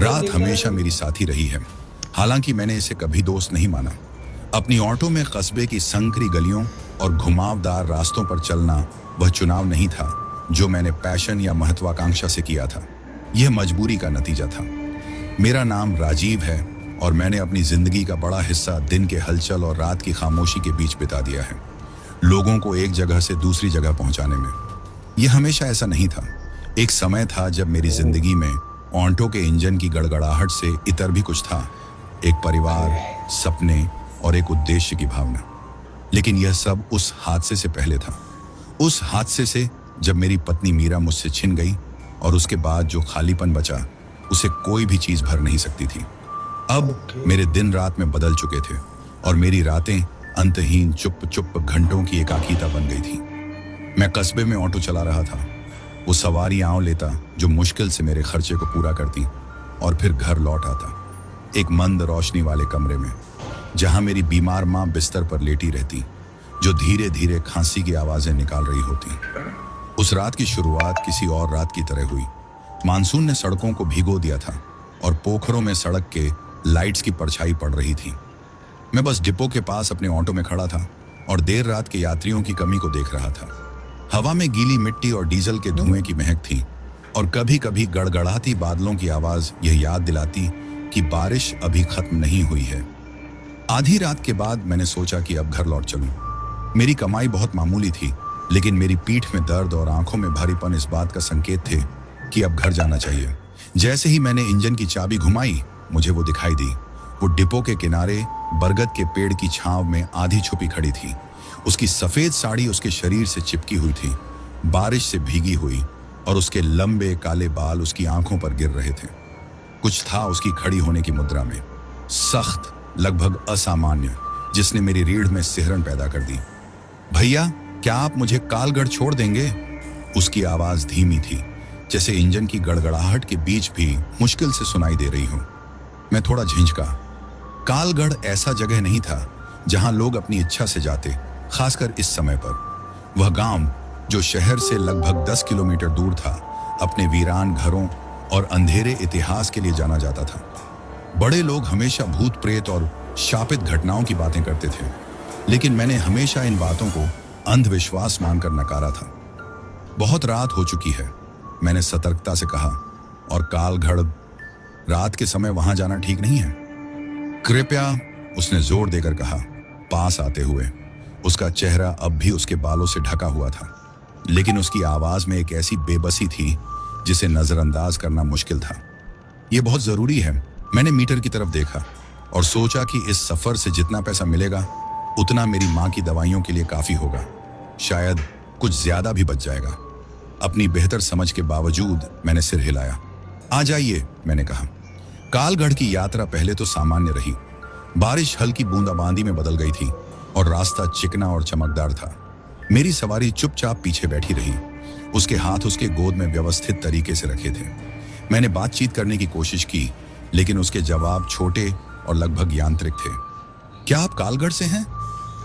रात हमेशा मेरी साथी रही है, हालांकि मैंने इसे कभी दोस्त नहीं माना। अपनी ऑटो में कस्बे की संकरी गलियों और घुमावदार रास्तों पर चलना वह चुनाव नहीं था जो मैंने पैशन या महत्वाकांक्षा से किया था। यह मजबूरी का नतीजा था। मेरा नाम राजीव है और मैंने अपनी जिंदगी का बड़ा हिस्सा दिन के हलचल और रात की खामोशी के बीच बिता दिया है, लोगों को एक जगह से दूसरी जगह पहुंचाने में। यह हमेशा ऐसा नहीं था। एक समय था जब मेरी जिंदगी में ऑटो के इंजन की गड़गड़ाहट से इतर भी कुछ था, एक परिवार, सपने और एक उद्देश्य की भावना। लेकिन यह सब उस हादसे से पहले था, उस हादसे से जब मेरी पत्नी मीरा मुझसे छिन गई और उसके बाद जो खालीपन बचा उसे कोई भी चीज भर नहीं सकती थी। अब मेरे दिन रात में बदल चुके थे और मेरी रातें अंतहीन चुप चुप घंटों की एकाकीता बन गई थी। मैं कस्बे में ऑटो चला रहा था, वो सवारियां लेता जो मुश्किल से मेरे खर्चे को पूरा करती, और फिर घर लौट आता एक मंद रोशनी वाले कमरे में, जहां मेरी बीमार माँ बिस्तर पर लेटी रहती, जो धीरे धीरे खांसी की आवाजें निकाल रही होती। उस रात की शुरुआत किसी और रात की तरह हुई। मानसून ने सड़कों को भिगो दिया था और पोखरों में सड़क के लाइट्स की परछाई पड़ रही थी। मैं बस डिपो के पास अपने ऑटो में खड़ा था और देर रात के यात्रियों की कमी को देख रहा था। हवा में गीली मिट्टी और डीजल के धुएं की महक थी और कभी कभी गड़गड़ाती बादलों की आवाज यह याद दिलाती कि बारिश अभी खत्म नहीं हुई है। आधी रात के बाद मैंने सोचा कि अब घर लौट चलूं। मेरी कमाई बहुत मामूली थी, लेकिन मेरी पीठ में दर्द और आंखों में भारीपन इस बात का संकेत थे कि अब घर जाना चाहिए। जैसे ही मैंने इंजन की चाबी घुमाई, मुझे वो दिखाई दी। वो डिपो के किनारे बरगद के पेड़ की छांव में आधी छुपी खड़ी थी। उसकी सफेद साड़ी उसके शरीर से चिपकी हुई थी, बारिश से भीगी हुई, और उसके लंबे काले बाल उसकी आंखों पर गिर रहे थे। कुछ था उसकी खड़ी होने की मुद्रा में, सख्त, लगभग असामान्य, जिसने मेरी रीढ़ में सिहरन पैदा कर दी। भैया, क्या आप मुझे कालगढ़ छोड़ देंगे? उसकी आवाज धीमी थी, जैसे इंजन की गड़गड़ाहट के बीच भी मुश्किल से सुनाई दे रही हो। मैं थोड़ा झिझका। कालगढ़ ऐसा जगह नहीं था जहां लोग अपनी इच्छा से जाते, खासकर इस समय पर। वह गांव, जो शहर से लगभग 10 किलोमीटर दूर था, अपने वीरान घरों और अंधेरे इतिहास के लिए जाना जाता था। बड़े लोग हमेशा भूत प्रेत और शापित घटनाओं की बातें करते थे, लेकिन मैंने हमेशा इन बातों को अंधविश्वास मानकर नकारा था। बहुत रात हो चुकी है, मैंने सतर्कता से कहा, और कालगढ़ रात के समय वहां जाना ठीक नहीं है। कृपया, उसने जोर देकर कहा, पास आते हुए। उसका चेहरा अब भी उसके बालों से ढका हुआ था, लेकिन उसकी आवाज में एक ऐसी बेबसी थी जिसे नजरअंदाज करना मुश्किल था। यह बहुत जरूरी है। मैंने मीटर की तरफ देखा और सोचा कि इस सफर से जितना पैसा मिलेगा उतना मेरी माँ की दवाइयों के लिए काफी होगा, शायद कुछ ज्यादा भी बच जाएगा। अपनी बेहतर समझ के बावजूद मैंने सिर हिलाया। आ जाइए, मैंने कहा। कालगढ़ की यात्रा पहले तो सामान्य रही। बारिश हल्की बूंदाबांदी में बदल गई थी और रास्ता चिकना और चमकदार था। मेरी सवारी चुपचाप पीछे बैठी रही, उसके हाथ उसके गोद में व्यवस्थित तरीके से रखे थे। मैंने बातचीत करने की कोशिश की, लेकिन उसके जवाब छोटे और लगभग यांत्रिक थे। क्या आप कालगढ़ से हैं?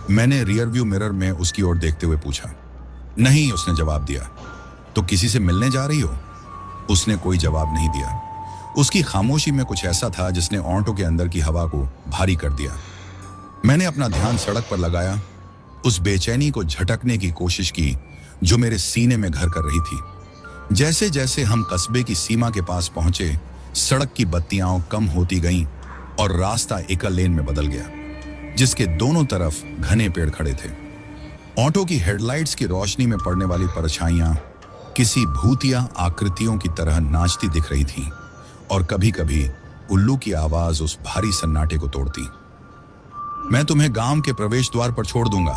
मैंने रियरव्यू मिरर में उसकी ओर देखते हुए पूछा। नहीं, उसने जवाब दिया। तो किसी से मिलने जा रही हो? उसने कोई जवाब नहीं दिया। उसकी खामोशी में कुछ ऐसा था जिसने ऑटो के अंदर की हवा को भारी कर दिया। मैंने अपना ध्यान सड़क पर लगाया, उस बेचैनी को झटकने की कोशिश की जो मेरे सीने में घर कर रही थी। जैसे जैसे हम कस्बे की सीमा के पास पहुंचे, सड़क की बत्तियां कम होती गईं और रास्ता एकल लेन में बदल गया, जिसके दोनों तरफ घने पेड़ खड़े थे। ऑटो की हेडलाइट्स की रोशनी में पड़ने वाली परछाइयां किसी भूतिया आकृतियों की तरह नाचती दिख रही थीं, और कभी कभी उल्लू की आवाज उस भारी सन्नाटे को तोड़ती। मैं तुम्हें गांव के प्रवेश द्वार पर छोड़ दूंगा,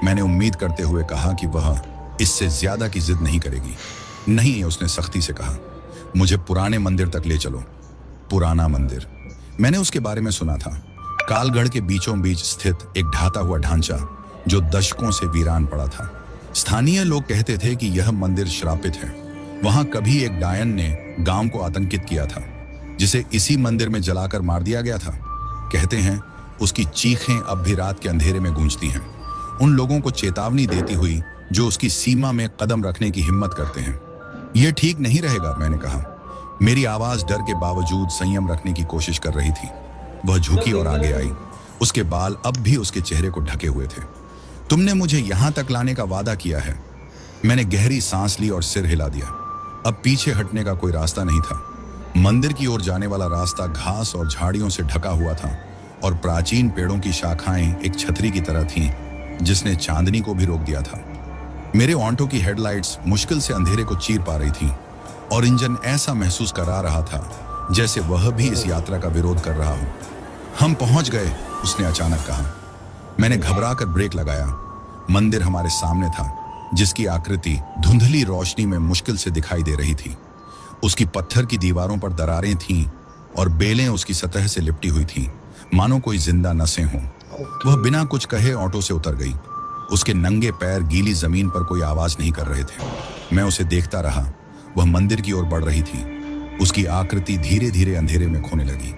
मैंने उम्मीद करते हुए कहा कि वह इससे ज्यादा की जिद नहीं करेगी। नहीं, उसने सख्ती से कहा, मुझे पुराने मंदिर तक ले चलो। पुराना मंदिर? मैंने उसके बारे में सुना था। कालगढ़ के बीचों बीच स्थित एक ढाता हुआ ढांचा जो दशकों से वीरान पड़ा था। स्थानीय लोग कहते थे कि यह मंदिर श्रापित है। वहां कभी एक डायन ने गांव को आतंकित किया था, जिसे इसी मंदिर में जलाकर मार दिया गया था। कहते हैं उसकी चीखें अब भी रात के अंधेरे में गूंजती हैं, उन लोगों को चेतावनी देती हुई जो उसकी सीमा में कदम रखने की हिम्मत करते हैं। यह ठीक नहीं रहेगा, मैंने कहा। मेरी आवाज डर के बावजूद संयम रखने की कोशिश कर रही थी। वह झुकी और आगे आई। उसके बाल अब भी उसके चेहरे को ढके हुए थे। तुमने मुझे यहां तक लाने का वादा किया है। मैंने गहरी सांस ली और सिर हिला दिया। अब पीछे हटने का कोई रास्ता नहीं था। मंदिर की ओर जाने वाला रास्ता घास और झाड़ियों से ढका हुआ था और प्राचीन पेड़ों की शाखाएं एक छतरी की तरह थीं, जिसने चांदनी को भी रोक दिया था। मेरे ऑटो की हेडलाइट्स मुश्किल से अंधेरे को चीर पा रही थीं और इंजन ऐसा महसूस करा रहा था जैसे वह भी इस यात्रा का विरोध कर रहा हो। हम पहुंच गए, उसने अचानक कहा। मैंने घबराकर ब्रेक लगाया। मंदिर हमारे सामने था, जिसकी आकृति धुंधली रोशनी में मुश्किल से दिखाई दे रही थी। उसकी पत्थर की दीवारों पर दरारें थीं और बेलें उसकी सतह से लिपटी हुई थीं, मानो कोई जिंदा नसें हों। वह बिना कुछ कहे ऑटो से उतर गई। उसके नंगे पैर गीली जमीन पर कोई आवाज नहीं कर रहे थे। मैं उसे देखता रहा। वह मंदिर की ओर बढ़ रही थी। उसकी आकृति धीरे धीरे अंधेरे में खोने लगी।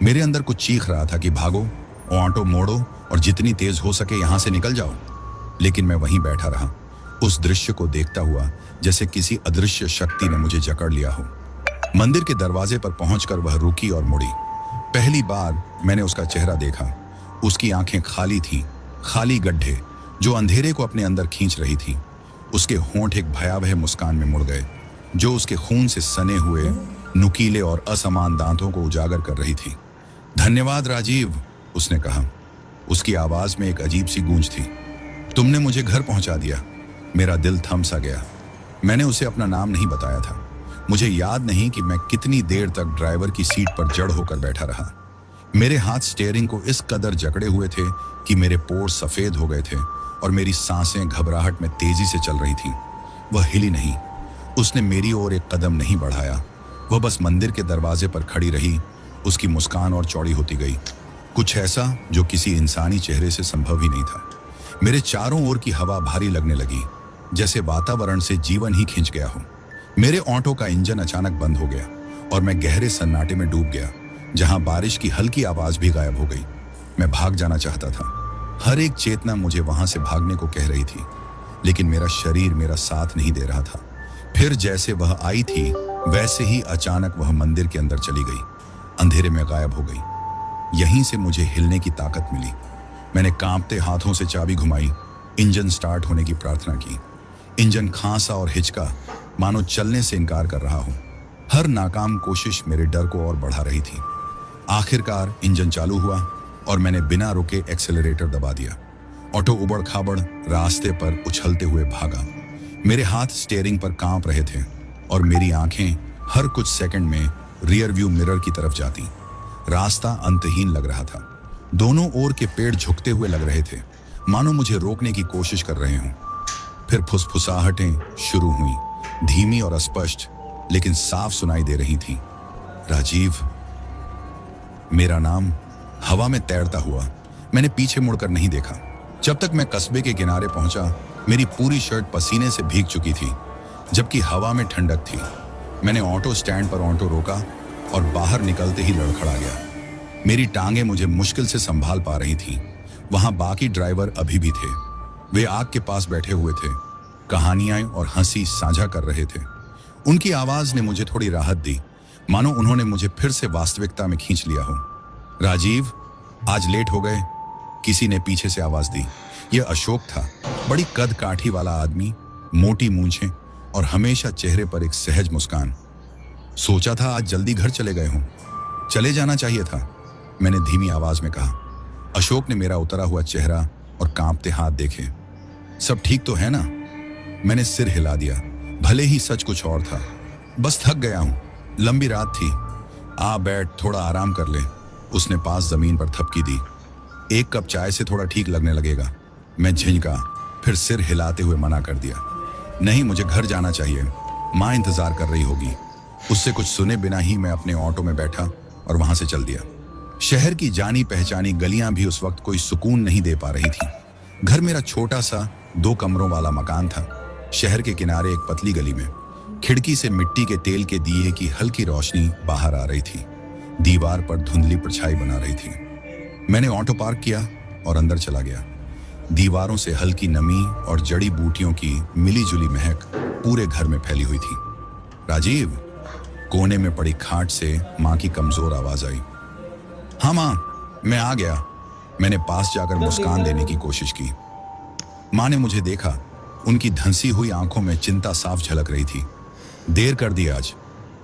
मेरे अंदर कुछ चीख रहा था कि भागो, ऑटो मोड़ो और जितनी तेज हो सके यहां से निकल जाओ। लेकिन मैं वहीं बैठा रहा, उस दृश्य को देखता हुआ जैसे किसी अदृश्य शक्ति ने मुझे जकड़ लिया हो। मंदिर के दरवाजे पर पहुंचकर वह रुकी और मुड़ी। पहली बार मैंने उसका चेहरा देखा। उसकी आंखें खाली थीं, खाली गड्ढे जो अंधेरे को अपने अंदर खींच रही थी। उसके होंठ एक भयावह मुस्कान में मुड़ गए, जो उसके खून से सने हुए नुकीले और असमान दांतों को उजागर कर रही थी। धन्यवाद राजीव, उसने कहा। उसकी आवाज में एक अजीब सी गूंज थी। तुमने मुझे घर पहुंचा दिया। मेरा दिल थम सा गया। मैंने उसे अपना नाम नहीं बताया था। मुझे याद नहीं कि मैं कितनी देर तक ड्राइवर की सीट पर जड़ होकर बैठा रहा। मेरे हाथ स्टीयरिंग को इस कदर जकड़े हुए थे कि मेरे पोर सफेद हो गए थे और मेरी सांसें घबराहट में तेजी से चल रही थीं। वह हिली नहीं। उसने मेरी ओर एक कदम नहीं बढ़ाया। वह बस मंदिर के दरवाजे पर खड़ी रही। उसकी मुस्कान और चौड़ी होती गई, कुछ ऐसा जो किसी इंसानी चेहरे से संभव ही नहीं था। मेरे चारों ओर की हवा भारी लगने लगी, जैसे वातावरण से जीवन ही खिंच गया हो। मेरे ऑटो का इंजन अचानक बंद हो गया और मैं गहरे सन्नाटे में डूब गया, जहां बारिश की हल्की आवाज भी गायब हो गई। मैं भाग जाना चाहता था। हर एक चेतना मुझे वहां से भागने को कह रही थी, लेकिन मेरा शरीर मेरा साथ नहीं दे रहा था। फिर जैसे वह आई थी, वैसे ही अचानक वह मंदिर के अंदर चली गई, अंधेरे में गायब हो गई। यहीं से मुझे हिलने की ताकत मिली। मैंने कांपते हाथों से चाबी घुमाई, इंजन स्टार्ट होने की प्रार्थना की। इंजन खांसा और हिचका, मानो चलने से इनकार कर रहा हो। हर नाकाम कोशिश मेरे डर को और बढ़ा रही थी। आखिरकार इंजन चालू हुआ और मैंने बिना रुके एक्सेलरेटर दबा दिया। ऑटो उबड़ खाबड़ रास्ते पर उछलते हुए भागा। मेरे हाथ स्टीयरिंग पर कांप रहे थे और मेरी आंखें हर कुछ सेकंड में रियर व्यू मिरर की तरफ जाती। रास्ता अंतहीन लग रहा था। दोनों ओर के पेड़ झुकते हुए लग रहे थे, मानो मुझे रोकने की कोशिश कर रहे हों। फिर फुसफुसाहटें शुरू हुई, धीमी और अस्पष्ट, लेकिन साफ सुनाई दे रही थी। राजीव, मेरा नाम हवा में तैरता हुआ। मैंने पीछे मुड़कर नहीं देखा। जब तक मैं कस्बे के किनारे पहुंचा, मेरी पूरी शर्ट पसीने से भीग चुकी थी, जबकि हवा में ठंडक थी। मैंने ऑटो स्टैंड पर ऑटो रोका और बाहर निकलते ही लड़खड़ा गया। मेरी टांगें मुझे मुश्किल से संभाल पा रही थीं। वहां बाकी ड्राइवर अभी भी थे। वे आग के पास बैठे हुए थे, कहानियां और हंसी साझा कर रहे थे। उनकी आवाज ने मुझे थोड़ी राहत दी, मानो उन्होंने मुझे फिर से वास्तविकता में खींच लिया हो। राजीव, आज लेट हो गए, किसी ने पीछे से आवाज दी। यह अशोक था, बड़ी कद काठी वाला आदमी, मोटी मूंछें और हमेशा चेहरे पर एक सहज मुस्कान। सोचा था आज जल्दी घर चले गए हों। चले जाना चाहिए था, मैंने धीमी आवाज में कहा। अशोक ने मेरा उतरा हुआ चेहरा और कांपते हाथ देखे। सब ठीक तो है ना? मैंने सिर हिला दिया। भले ही सच कुछ और था। बस थक गया हूं, लंबी रात थी। आ बैठ, थोड़ा आराम कर ले। उसने पास जमीन पर थपकी दी। एक कप चाय से थोड़ा ठीक लगने लगेगा। मैं झिझका, फिर सिर हिलाते हुए मना कर दिया। नहीं, मुझे घर जाना चाहिए, माँ इंतजार कर रही होगी। उससे कुछ सुने बिना ही मैं अपने ऑटो में बैठा और वहां से चल दिया। शहर की जानी पहचानी गलियां भी उस वक्त कोई सुकून नहीं दे पा रही थी। घर मेरा छोटा सा 2 कमरों वाला मकान था, शहर के किनारे एक पतली गली में। खिड़की से मिट्टी के तेल के दिए की हल्की रोशनी बाहर आ रही थी, दीवार पर धुंधली परछाई बना रही थी। मैंने ऑटो पार्क किया और अंदर चला गया। दीवारों से हल्की नमी और जड़ी बूटियों की मिली जुली महक पूरे घर में फैली हुई थी। राजीव, कोने में पड़ी खाट से माँ की कमजोर आवाज आई, हाँ माँ, मैं आ गया। मैंने पास जाकर मुस्कान देने की कोशिश की। माँ ने मुझे देखा। उनकी धंसी हुई आंखों में चिंता साफ झलक रही थी। देर कर दी आज,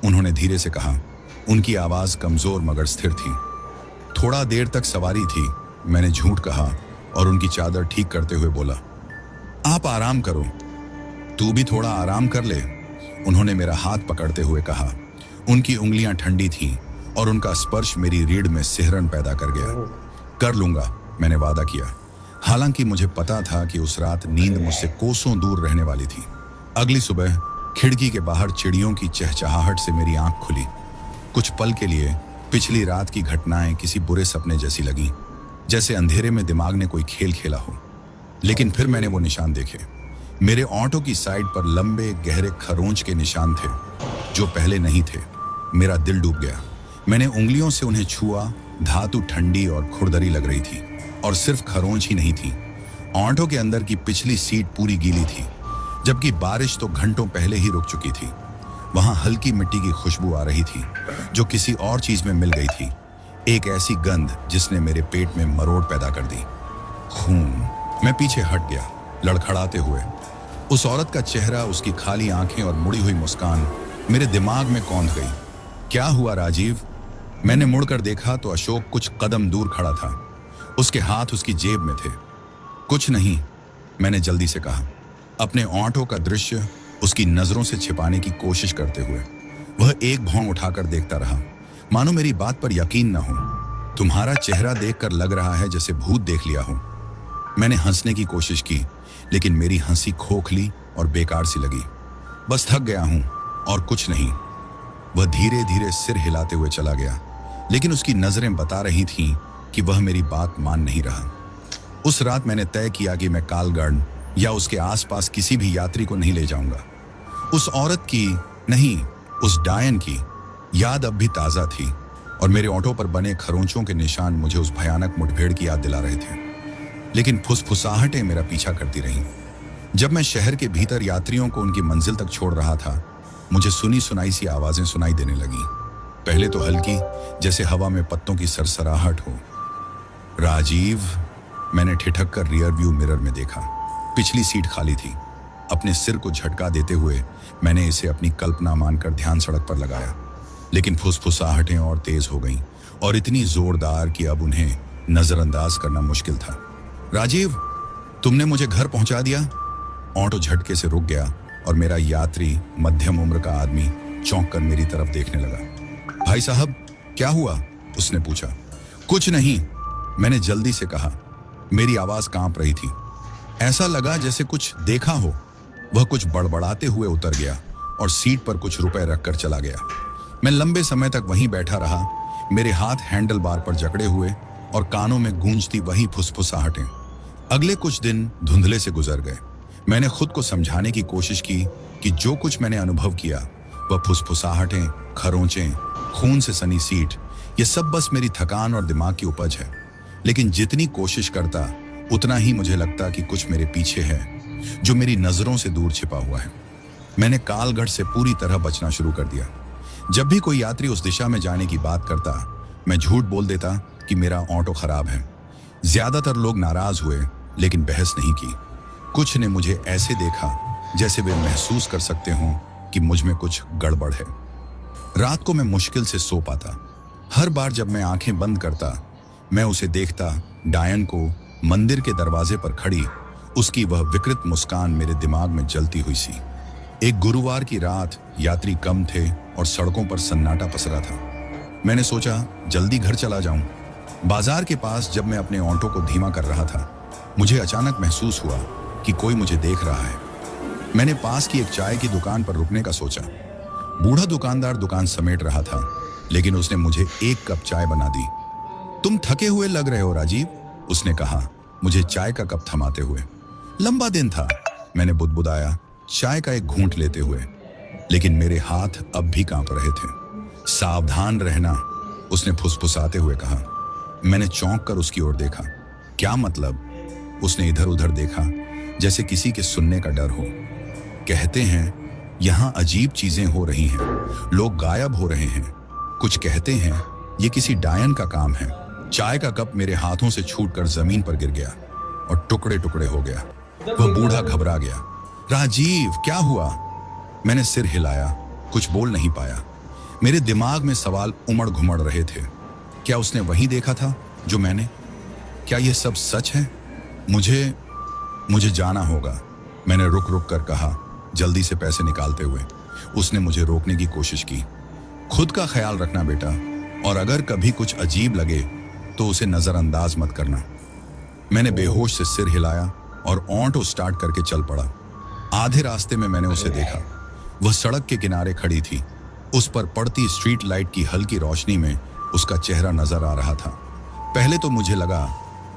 उन्होंने धीरे से कहा। उनकी आवाज कमजोर मगर स्थिर थी। थोड़ा देर तक सवारी थी, मैंने झूठ कहा और उनकी चादर ठीक करते हुए बोला, आप आराम करो। तू भी थोड़ा आराम कर ले, उन्होंने मेरा हाथ पकड़ते हुए कहा। उनकी उंगलियां ठंडी थीं और उनका स्पर्श मेरी रीढ़ में सिहरन पैदा कर गया। कर लूंगा, मैंने वादा किया। हालांकि मुझे पता था कि उस रात नींद मुझसे कोसों दूर रहने वाली थी। अगली सुबह खिड़की के बाहर चिड़ियों की चहचहाहट से मेरी आंख खुली। कुछ पल के लिए पिछली रात की घटनाएं किसी बुरे सपने जैसी लगीं, जैसे अंधेरे में दिमाग ने कोई खेल खेला हो। लेकिन फिर मैंने वो निशान देखे। मेरे ऑटो की साइड पर लंबे गहरे खरोंच के निशान थे, जो पहले नहीं थे। मेरा दिल डूब गया। मैंने उंगलियों से उन्हें छुआ। धातु ठंडी और खुरदरी लग रही थी, और सिर्फ खरोंच ही नहीं थी। ऑटो के अंदर की पिछली सीट पूरी गीली थी, जबकि बारिश तो घंटों पहले ही रुक चुकी थी। वहां हल्की मिट्टी की खुशबू आ रही थी, जो किसी और चीज में मिल गई थी। एक ऐसी गंध जिसने मेरे पेट में मरोड़ पैदा कर दी। खून। मैं पीछे हट गया, लड़खड़ाते हुए। उस औरत का चेहरा, उसकी खाली आंखें और मुड़ी हुई मुस्कान मेरे दिमाग में कौंध गई। क्या हुआ राजीव? मैंने मुड़कर देखा तो अशोक कुछ कदम दूर खड़ा था। उसके हाथ उसकी जेब में थे। कुछ नहीं, मैंने जल्दी से कहा, अपने ऑटो का दृश्य उसकी नजरों से छिपाने की कोशिश करते हुए। वह एक भौं उठाकर देखता रहा, मानो मेरी बात पर यकीन न हो। तुम्हारा चेहरा देखकर लग रहा है जैसे भूत देख लिया हो। मैंने हंसने की कोशिश की, लेकिन मेरी हंसी खोखली और बेकार सी लगी। बस थक गया हूं और कुछ नहीं। वह धीरे धीरे सिर हिलाते हुए चला गया, लेकिन उसकी नजरें बता रही थीं कि वह मेरी बात मान नहीं रहा। उस रात मैंने तय किया कि मैं कालगढ़ या उसके आसपास किसी भी यात्री को नहीं ले जाऊंगा। उस औरत की नहीं, उस डायन की याद अब भी ताजा थी, और मेरे ऑटो पर बने खरोंचों के निशान मुझे उस भयानक मुठभेड़ की याद दिला रहे थे। लेकिन फुसफुसाहटें मेरा पीछा करती रहीं। जब मैं शहर के भीतर यात्रियों को उनकी मंजिल तक छोड़ रहा था, मुझे सुनी सुनाई सी आवाजें सुनाई देने लगीं। पहले तो हल्की, जैसे हवा में पत्तों की सरसराहट हो। राजीव, मैंने ठिठक कर रियर व्यू मिरर में देखा। पिछली सीट खाली थी। अपने सिर को झटका देते हुए मैंने इसे अपनी कल्पना मानकर ध्यान सड़क पर लगाया, लेकिन फुसफुसाहटें और तेज हो गईं, और इतनी जोरदार कि अब उन्हें नजरअंदाज करना मुश्किल था। राजीव, तुमने मुझे घर पहुंचा दिया। ऑटो झटके से रुक गया और मेरा यात्री, मध्यम उम्र का आदमी, चौंक कर मेरी तरफ देखने लगा। भाई साहब, क्या हुआ? उसने पूछा। कुछ नहीं, मैंने जल्दी से कहा। मेरी आवाज कांप रही थी। ऐसा लगा जैसे कुछ देखा हो। वह कुछ बड़बड़ाते हुए उतर गया और सीट पर कुछ रुपए रखकर चला गया। मैं लंबे समय तक वहीं बैठा रहा, मेरे हाथ हैंडल बार पर जकड़े हुए और कानों में गूंजती वही फुसफुसाहटें। अगले कुछ दिन धुंधले से गुजर गए। मैंने खुद को समझाने की कोशिश की कि जो कुछ मैंने अनुभव किया, वह फुसफुसाहटें, खरोंचें, खून से सनी सीट, ये सब बस मेरी थकान और दिमाग की उपज है। लेकिन जितनी कोशिश करता, उतना ही मुझे लगता कि कुछ मेरे पीछे है, जो मेरी नजरों से दूर छिपा हुआ है। मैंने कालगढ़ से पूरी तरह बचना शुरू कर दिया। जब भी कोई यात्री उस दिशा में जाने की बात करता, मैं झूठ बोल देता कि मेरा ऑटो खराब है। ज्यादातर लोग नाराज हुए, लेकिन बहस नहीं की। कुछ ने मुझे ऐसे देखा जैसे वे महसूस कर सकते हों कि मुझ में कुछ गड़बड़ है। रात को मैं मुश्किल से सो पाता। हर बार जब मैं आंखें बंद करता, मैं उसे देखता, डायन को, मंदिर के दरवाजे पर खड़ी, उसकी वह विकृत मुस्कान मेरे दिमाग में जलती हुई सी। एक गुरुवार की रात, यात्री कम थे और सड़कों पर सन्नाटा पसरा था। मैंने सोचा जल्दी घर चला जाऊं। बाजार के पास जब मैं अपने ऑटो को धीमा कर रहा था, मुझे अचानक महसूस हुआ कि कोई मुझे देख रहा है। मैंने पास की एक चाय की दुकान पर रुकने का सोचा। बूढ़ा दुकानदार दुकान समेट रहा था, लेकिन उसने मुझे एक कप चाय बना दी। तुम थके हुए लग रहे हो राजीव, उसने कहा, मुझे चाय का कप थमाते हुए। लंबा दिन था, मैंने बुदबुदाया, चाय का एक घूंट लेते हुए। लेकिन मेरे हाथ अब भी कांप रहे थे। सावधान रहना, उसने फुसफुसाते हुए कहा। मैंने चौंक कर उसकी ओर देखा। क्या मतलब? उसने इधर उधर देखा, जैसे किसी के सुनने का डर हो। कहते हैं यहाँ अजीब चीजें हो रही हैं, लोग गायब हो रहे हैं। कुछ कहते हैं ये किसी डायन का काम है। चाय का कप मेरे हाथों से छूटकर जमीन पर गिर गया और टुकड़े टुकड़े हो गया। वह बूढ़ा घबरा गया। राजीव, क्या हुआ? मैंने सिर हिलाया, कुछ बोल नहीं पाया। मेरे दिमाग में सवाल उमड़ घुमड़ रहे थे। क्या उसने वही देखा था जो मैंने? क्या यह सब सच है? मुझे जाना होगा, मैंने रुक रुक कर कहा, जल्दी से पैसे निकालते हुए। उसने मुझे रोकने की कोशिश की। खुद का ख्याल रखना बेटा, और अगर कभी कुछ अजीब लगे तो उसे नजरअंदाज मत करना। मैंने बेहोश से सिर हिलाया और ऑटो स्टार्ट करके चल पड़ा। आधे रास्ते में मैंने उसे देखा। वह सड़क के किनारे खड़ी थी। उस पर पड़ती स्ट्रीट लाइट की हल्की रोशनी में उसका चेहरा नजर आ रहा था। पहले तो मुझे लगा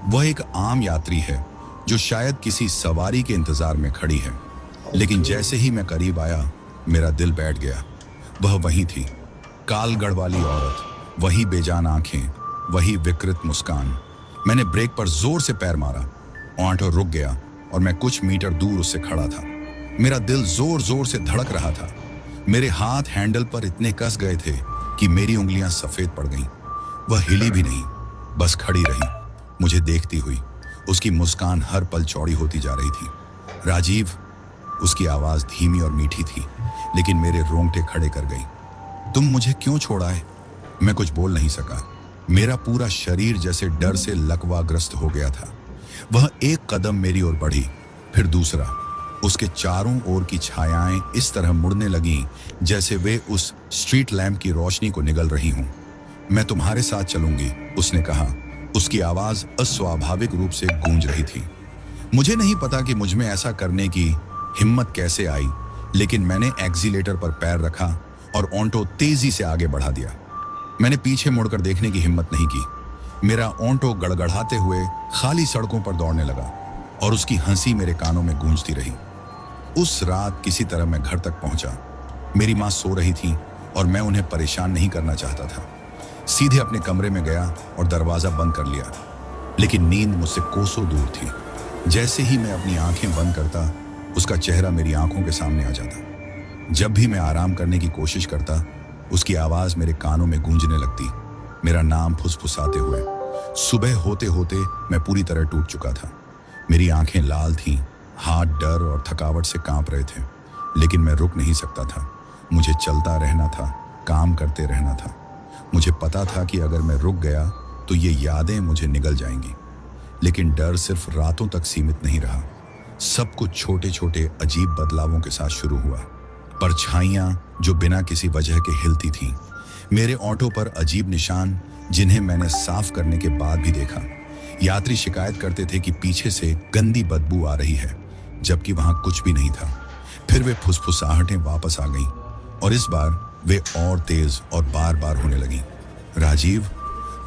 वह एक आम यात्री है जो शायद किसी सवारी के इंतजार में खड़ी है, लेकिन जैसे ही मैं करीब आया मेरा दिल बैठ गया। वह वही थी, कालगढ़ वाली औरत, वही बेजान आंखें, वही विकृत मुस्कान। मैंने ब्रेक पर जोर से पैर मारा। ऑटो रुक गया और मैं कुछ मीटर दूर उससे खड़ा था। मेरा दिल जोर जोर से धड़क रहा था। मेरे हाथ हैंडल पर इतने कस गए थे कि मेरी उंगलियां सफेद पड़ गईं। वह हिली भी नहीं, बस खड़ी रही, मुझे देखती हुई। उसकी मुस्कान हर पल चौड़ी होती जा रही थी। राजीव, उसकी आवाज धीमी और मीठी थी, लेकिन मेरे रोंगटे खड़े कर गई। तुम मुझे क्यों छोड़ा है? मैं कुछ बोल नहीं सका। मेरा पूरा शरीर जैसे डर से लकवाग्रस्त हो गया था। वह एक कदम मेरी ओर बढ़ी, फिर दूसरा। उसके चारों ओर की छायाएं इस तरह मुड़ने लगीं जैसे वे उस स्ट्रीट लैंप की रोशनी को निगल रही हों। मैं तुम्हारे साथ चलूंगी, उसने कहा। उसकी आवाज अस्वाभाविक रूप से गूंज रही थी। मुझे नहीं पता कि मुझ में ऐसा करने की हिम्मत कैसे आई, लेकिन मैंने एक्सीलेटर पर पैर रखा और ऑटो तेजी से आगे बढ़ा दिया। मैंने पीछे मुड़कर देखने की हिम्मत नहीं की। मेरा ऑटो गड़गड़ाते हुए खाली सड़कों पर दौड़ने लगा और उसकी हंसी मेरे कानों में गूंजती रही। उस रात किसी तरह मैं घर तक पहुंचा। मेरी माँ सो रही थी और मैं उन्हें परेशान नहीं करना चाहता था। सीधे अपने कमरे में गया और दरवाजा बंद कर लिया, लेकिन नींद मुझसे कोसों दूर थी। जैसे ही मैं अपनी आंखें बंद करता, उसका चेहरा मेरी आंखों के सामने आ जाता। जब भी मैं आराम करने की कोशिश करता, उसकी आवाज मेरे कानों में गूंजने लगती, मेरा नाम फुसफुसाते हुए। सुबह होते होते मैं पूरी तरह टूट चुका था। मेरी आंखें लाल थीं, हाथ डर और थकावट से कांप रहे थे, लेकिन मैं रुक नहीं सकता था। मुझे चलता रहना था, काम करते रहना था। मुझे पता था कि अगर मैं रुक गया तो ये यादें मुझे निगल जाएंगी। लेकिन डर सिर्फ रातों तक सीमित नहीं रहा। सब कुछ छोटे छोटे अजीब बदलावों के साथ शुरू हुआ। परछाइयां जो बिना किसी वजह के हिलती थीं, मेरे ऑटो पर अजीब निशान जिन्हें मैंने साफ करने के बाद भी देखा। यात्री शिकायत करते थे कि पीछे से गंदी बदबू आ रही है, जबकि वहां कुछ भी नहीं था। फिर वे फुसफुसाहटें वापस आ गईं और इस बार वे और तेज और बार बार होने लगीं। राजीव,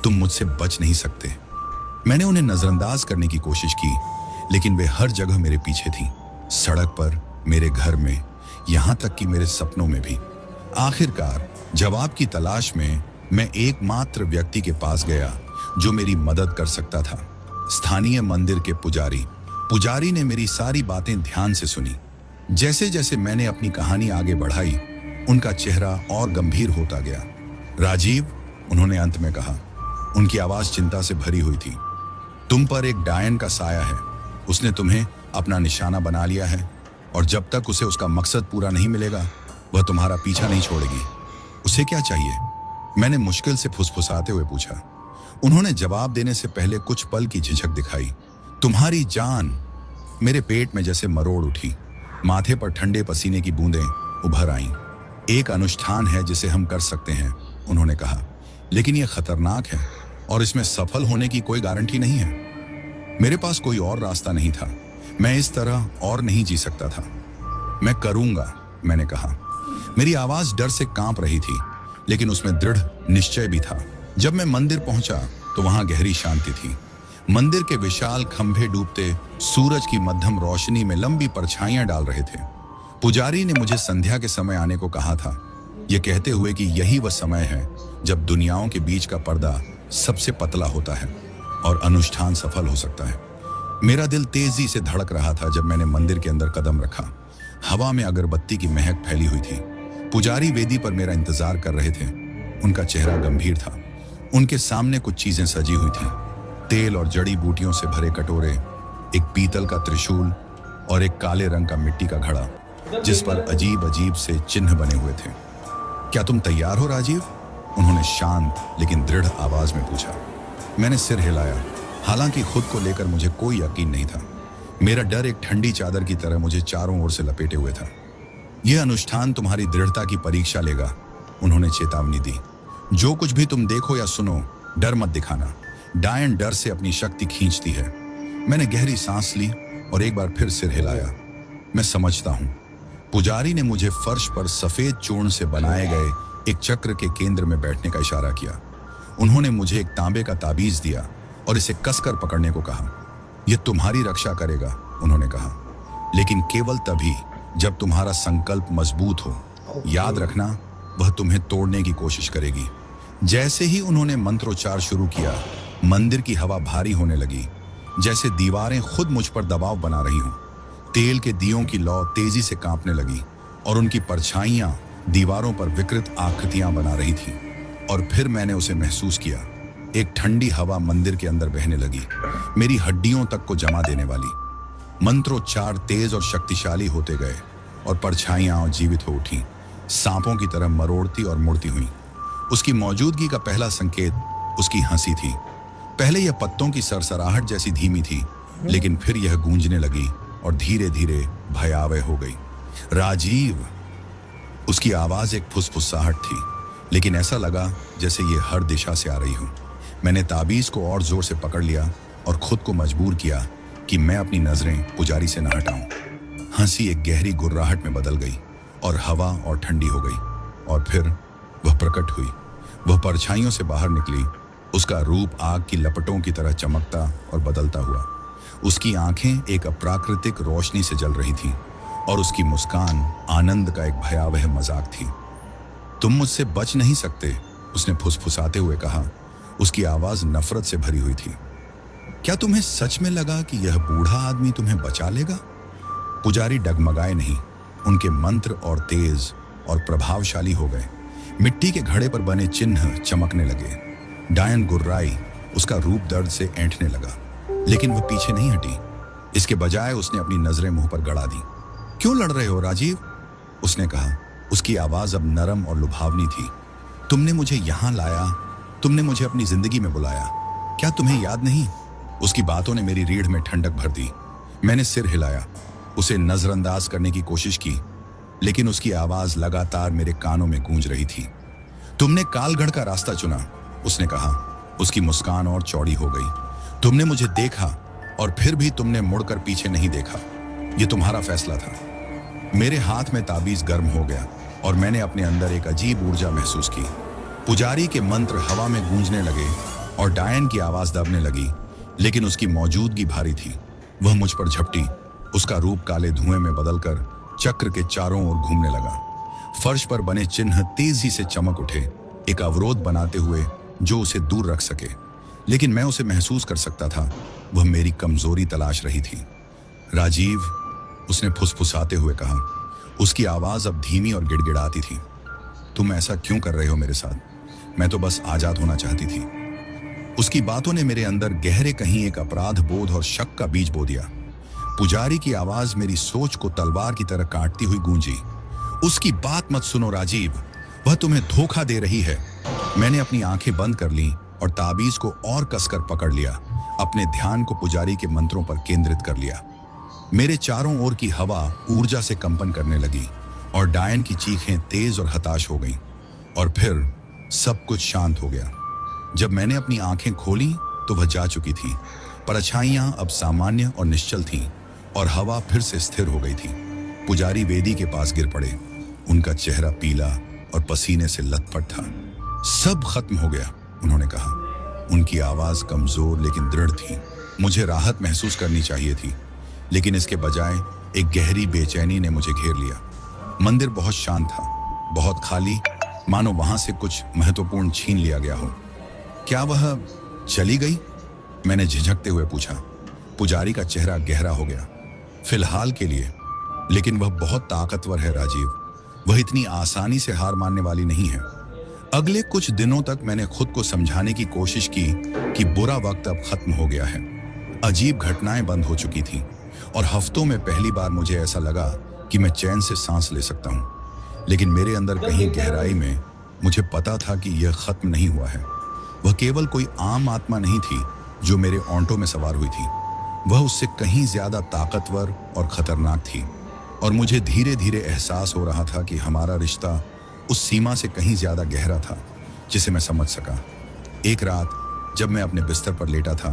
तुम मुझसे बच नहीं सकते। मैंने उन्हें नजरअंदाज करने की कोशिश की, लेकिन वे हर जगह मेरे पीछे थीं। सड़क पर, मेरे घर में, यहां तक कि मेरे सपनों में भी। आखिरकार जवाब की तलाश में मैं एकमात्र व्यक्ति के पास गया जो मेरी मदद कर सकता था। स्थानीय मंदिर के पुजारी ने मेरी सारी बातें ध्यान से सुनी। जैसे जैसे मैंने अपनी कहानी आगे बढ़ाई, उनका चेहरा और गंभीर होता गया। राजीव, उन्होंने अंत में कहा। उनकी आवाज चिंता से भरी हुई थी। तुम पर एक डायन का साया है। उसने तुम्हें अपना निशाना बना लिया है और जब तक उसे उसका मकसद पूरा नहीं मिलेगा, वह तुम्हारा पीछा नहीं छोड़ेगी। उसे क्या चाहिए? मैंने मुश्किल से फुसफुसाते हुए पूछा। उन्होंने जवाब देने से पहले कुछ पल की झिझक दिखाई। तुम्हारी जान। मेरे पेट में जैसे मरोड़ उठी। माथे पर ठंडे पसीने की बूंदें उभर आईं। एक अनुष्ठान है जिसे हम कर सकते हैं, उन्होंने कहा, लेकिन यह खतरनाक है और इसमें सफल होने की कोई गारंटी नहीं है। मेरे पास कोई और रास्ता नहीं था। मैं इस तरह और नहीं जी सकता था। मैं करूंगा, मैंने कहा। मेरी आवाज डर से कांप रही थी, लेकिन उसमें दृढ़ निश्चय भी था। जब मैं मंदिर पहुंचा तो वहां गहरी शांति थी। मंदिर के विशाल खंभे डूबते सूरज की मध्यम रोशनी में लंबी परछाइयां डाल रहे थे। पुजारी ने मुझे संध्या के समय आने को कहा था, ये कहते हुए कि यही वह समय है जब दुनियाओं के बीच का पर्दा सबसे पतला होता है और अनुष्ठान सफल हो सकता है। मेरा दिल तेजी से धड़क रहा था जब मैंने मंदिर के अंदर कदम रखा। हवा में अगरबत्ती की महक फैली हुई थी। पुजारी वेदी पर मेरा इंतजार कर रहे थे। उनका चेहरा गंभीर था। उनके सामने कुछ चीजें सजी हुई थीं। तेल और जड़ी बूटियों से भरे कटोरे, एक पीतल का त्रिशूल और एक काले रंग का मिट्टी का घड़ा जिस पर अजीब अजीब से चिन्ह बने हुए थे। क्या तुम तैयार हो राजीव? उन्होंने शांत लेकिन दृढ़ आवाज में पूछा। मैंने सिर हिलाया। हालांकि खुद को लेकर मुझे कोई यकीन नहीं था। मेरा डर एक ठंडी चादर की तरह मुझे चारों ओर से लपेटे हुए था। यह अनुष्ठान तुम्हारी दृढ़ता की परीक्षा लेगा, उन्होंने चेतावनी दी। जो कुछ भी तुम देखो या सुनो, डर मत दिखाना। डायन डर से अपनी शक्ति खींचती है। मैंने गहरी सांस ली और एक बार फिर सिर हिलाया। मैं समझता हूं। पुजारी ने मुझे फर्श पर सफेद चूर्ण से बनाए गए एक चक्र के केंद्र में बैठने का इशारा किया। उन्होंने मुझे एक तांबे का ताबीज दिया और इसे कसकर पकड़ने को कहा। यह तुम्हारी रक्षा करेगा, उन्होंने कहा, लेकिन केवल तभी जब तुम्हारा संकल्प मजबूत हो। याद रखना, वह तुम्हें तोड़ने की कोशिश करेगी। जैसे ही उन्होंने मंत्रोच्चार शुरू किया, मंदिर की हवा भारी होने लगी, जैसे दीवारें खुद मुझ पर दबाव बना रही हों। तेल के दियों की लौ तेजी से कांपने लगी और उनकी परछाइयां दीवारों पर विकृत आकृतियां बना रही थीं। और फिर मैंने उसे महसूस किया। एक ठंडी हवा मंदिर के अंदर बहने लगी, मेरी हड्डियों तक को जमा देने वाली। मंत्रोच्चार तेज और शक्तिशाली होते गए और परछाइयां जीवित हो उठी, सांपों की तरह मरोड़ती और मुड़ती हुई। उसकी मौजूदगी का पहला संकेत उसकी हंसी थी। पहले यह पत्तों की सरसराहट जैसी धीमी थी, लेकिन फिर यह गूंजने लगी और धीरे धीरे भयावह हो गई। राजीव, उसकी आवाज एक फुसफुसाहट थी, लेकिन ऐसा लगा जैसे ये हर दिशा से आ रही हो। मैंने ताबीज को और जोर से पकड़ लिया और खुद को मजबूर किया कि मैं अपनी नजरें पुजारी से न हटाऊं। हंसी एक गहरी गुर्राहट में बदल गई और हवा और ठंडी हो गई। और फिर वह प्रकट हुई। वह परछाइयों से बाहर निकली, उसका रूप आग की लपटों की तरह चमकता और बदलता हुआ। उसकी आंखें एक अप्राकृतिक रोशनी से जल रही थीं और उसकी मुस्कान आनंद का एक भयावह मजाक थी। तुम मुझसे बच नहीं सकते, उसने फुसफुसाते हुए कहा। उसकी आवाज नफरत से भरी हुई थी। क्या तुम्हें सच में लगा कि यह बूढ़ा आदमी तुम्हें बचा लेगा? पुजारी डगमगाए नहीं। उनके मंत्र और तेज और प्रभावशाली हो गए। मिट्टी के घड़े पर बने चिन्ह चमकने लगे। डायन गुर्राई, उसका रूप दर्द से ऐंठने लगा, लेकिन वह पीछे नहीं हटी। इसके बजाय उसने अपनी नजरें मुंह पर गड़ा दी। क्यों लड़ रहे हो राजीव? उसने कहा। उसकी आवाज अब नरम और लुभावनी थी। तुमने मुझे यहां लाया, तुमने मुझे अपनी जिंदगी में बुलाया, क्या तुम्हें याद नहीं? उसकी बातों ने मेरी रीढ़ में ठंडक भर दी। मैंने सिर हिलाया, उसे नजरअंदाज करने की कोशिश की, लेकिन उसकी आवाज लगातार मेरे कानों में गूंज रही थी। तुमने कालगढ़ का रास्ता चुना, उसने कहा। उसकी मुस्कान और चौड़ी हो गई। तुमने मुझे देखा और फिर भी तुमने मुड़कर पीछे नहीं देखा। यह तुम्हारा फैसला था। मेरे हाथ में ताबीज गर्म हो गया और मैंने अपने अंदर एक अजीब ऊर्जा महसूस की। पुजारी के मंत्र हवा में गूंजने लगे और डायन की आवाज दबने लगी, लेकिन उसकी मौजूदगी भारी थी। वह मुझ पर झपटी। उसका रूप काले धुएं में बदलकर चक्र के चारों ओर घूमने लगा। फर्श पर बने चिन्ह तेजी से चमक उठे, एक अवरोध बनाते हुए जो उसे दूर रख सके। लेकिन मैं उसे महसूस कर सकता था। वह मेरी कमजोरी तलाश रही थी। राजीव, उसने फुसफुसाते हुए कहा। उसकी आवाज अब धीमी और गिड़गिड़ाती थी। तुम ऐसा क्यों कर रहे हो मेरे साथ? मैं तो बस आजाद होना चाहती थी। उसकी बातों ने मेरे अंदर गहरे कहीं एक अपराध बोध और शक का बीज बो दिया। पुजारी की आवाज मेरी सोच को तलवार की तरह काटती हुई गूंजी। उसकी बात मत सुनो राजीव, वह तुम्हें धोखा दे रही है। मैंने अपनी आंखें बंद कर ली और ताबीज को और कसकर पकड़ लिया। अपने ध्यान को पुजारी के मंत्रों पर केंद्रित कर लिया। मेरे चारों ओर की हवा ऊर्जा से कंपन करने लगी और डायन की चीखें तेज और हताश हो गईं। और फिर सब कुछ शांत हो गया। जब मैंने अपनी आंखें खोली तो वह जा चुकी थी। परछाइयां अब सामान्य और निश्चल थीं और हवा फिर से स्थिर हो गई थी। पुजारी वेदी के पास गिर पड़े। उनका चेहरा पीला और पसीने से लथपथ था। सब खत्म हो गया, उन्होंने कहा। उनकी आवाज कमजोर लेकिन दृढ़ थी। मुझे राहत महसूस करनी चाहिए थी, लेकिन इसके बजाय एक गहरी बेचैनी ने मुझे घेर लिया। मंदिर बहुत शांत था, बहुत खाली, मानो वहां से कुछ महत्वपूर्ण छीन लिया गया हो। क्या वह चली गई? मैंने झिझकते हुए पूछा। पुजारी का चेहरा गहरा हो गया। फिलहाल के लिए, लेकिन वह बहुत ताकतवर है राजीव। वह इतनी आसानी से हार मानने वाली नहीं है। अगले कुछ दिनों तक मैंने खुद को समझाने की कोशिश की कि बुरा वक्त अब खत्म हो गया है। अजीब घटनाएं बंद हो चुकी थीं और हफ्तों में पहली बार मुझे ऐसा लगा कि मैं चैन से सांस ले सकता हूं। लेकिन मेरे अंदर कहीं गहराई में मुझे पता था कि यह खत्म नहीं हुआ है। वह केवल कोई आम आत्मा नहीं थी जो मेरे ऑंटो में सवार हुई थी। वह उससे कहीं ज्यादा ताकतवर और खतरनाक थी। और मुझे धीरे धीरे एहसास हो रहा था कि हमारा रिश्ता उस सीमा से कहीं ज्यादा गहरा था जिसे मैं समझ सका। एक रात जब मैं अपने बिस्तर पर लेटा था,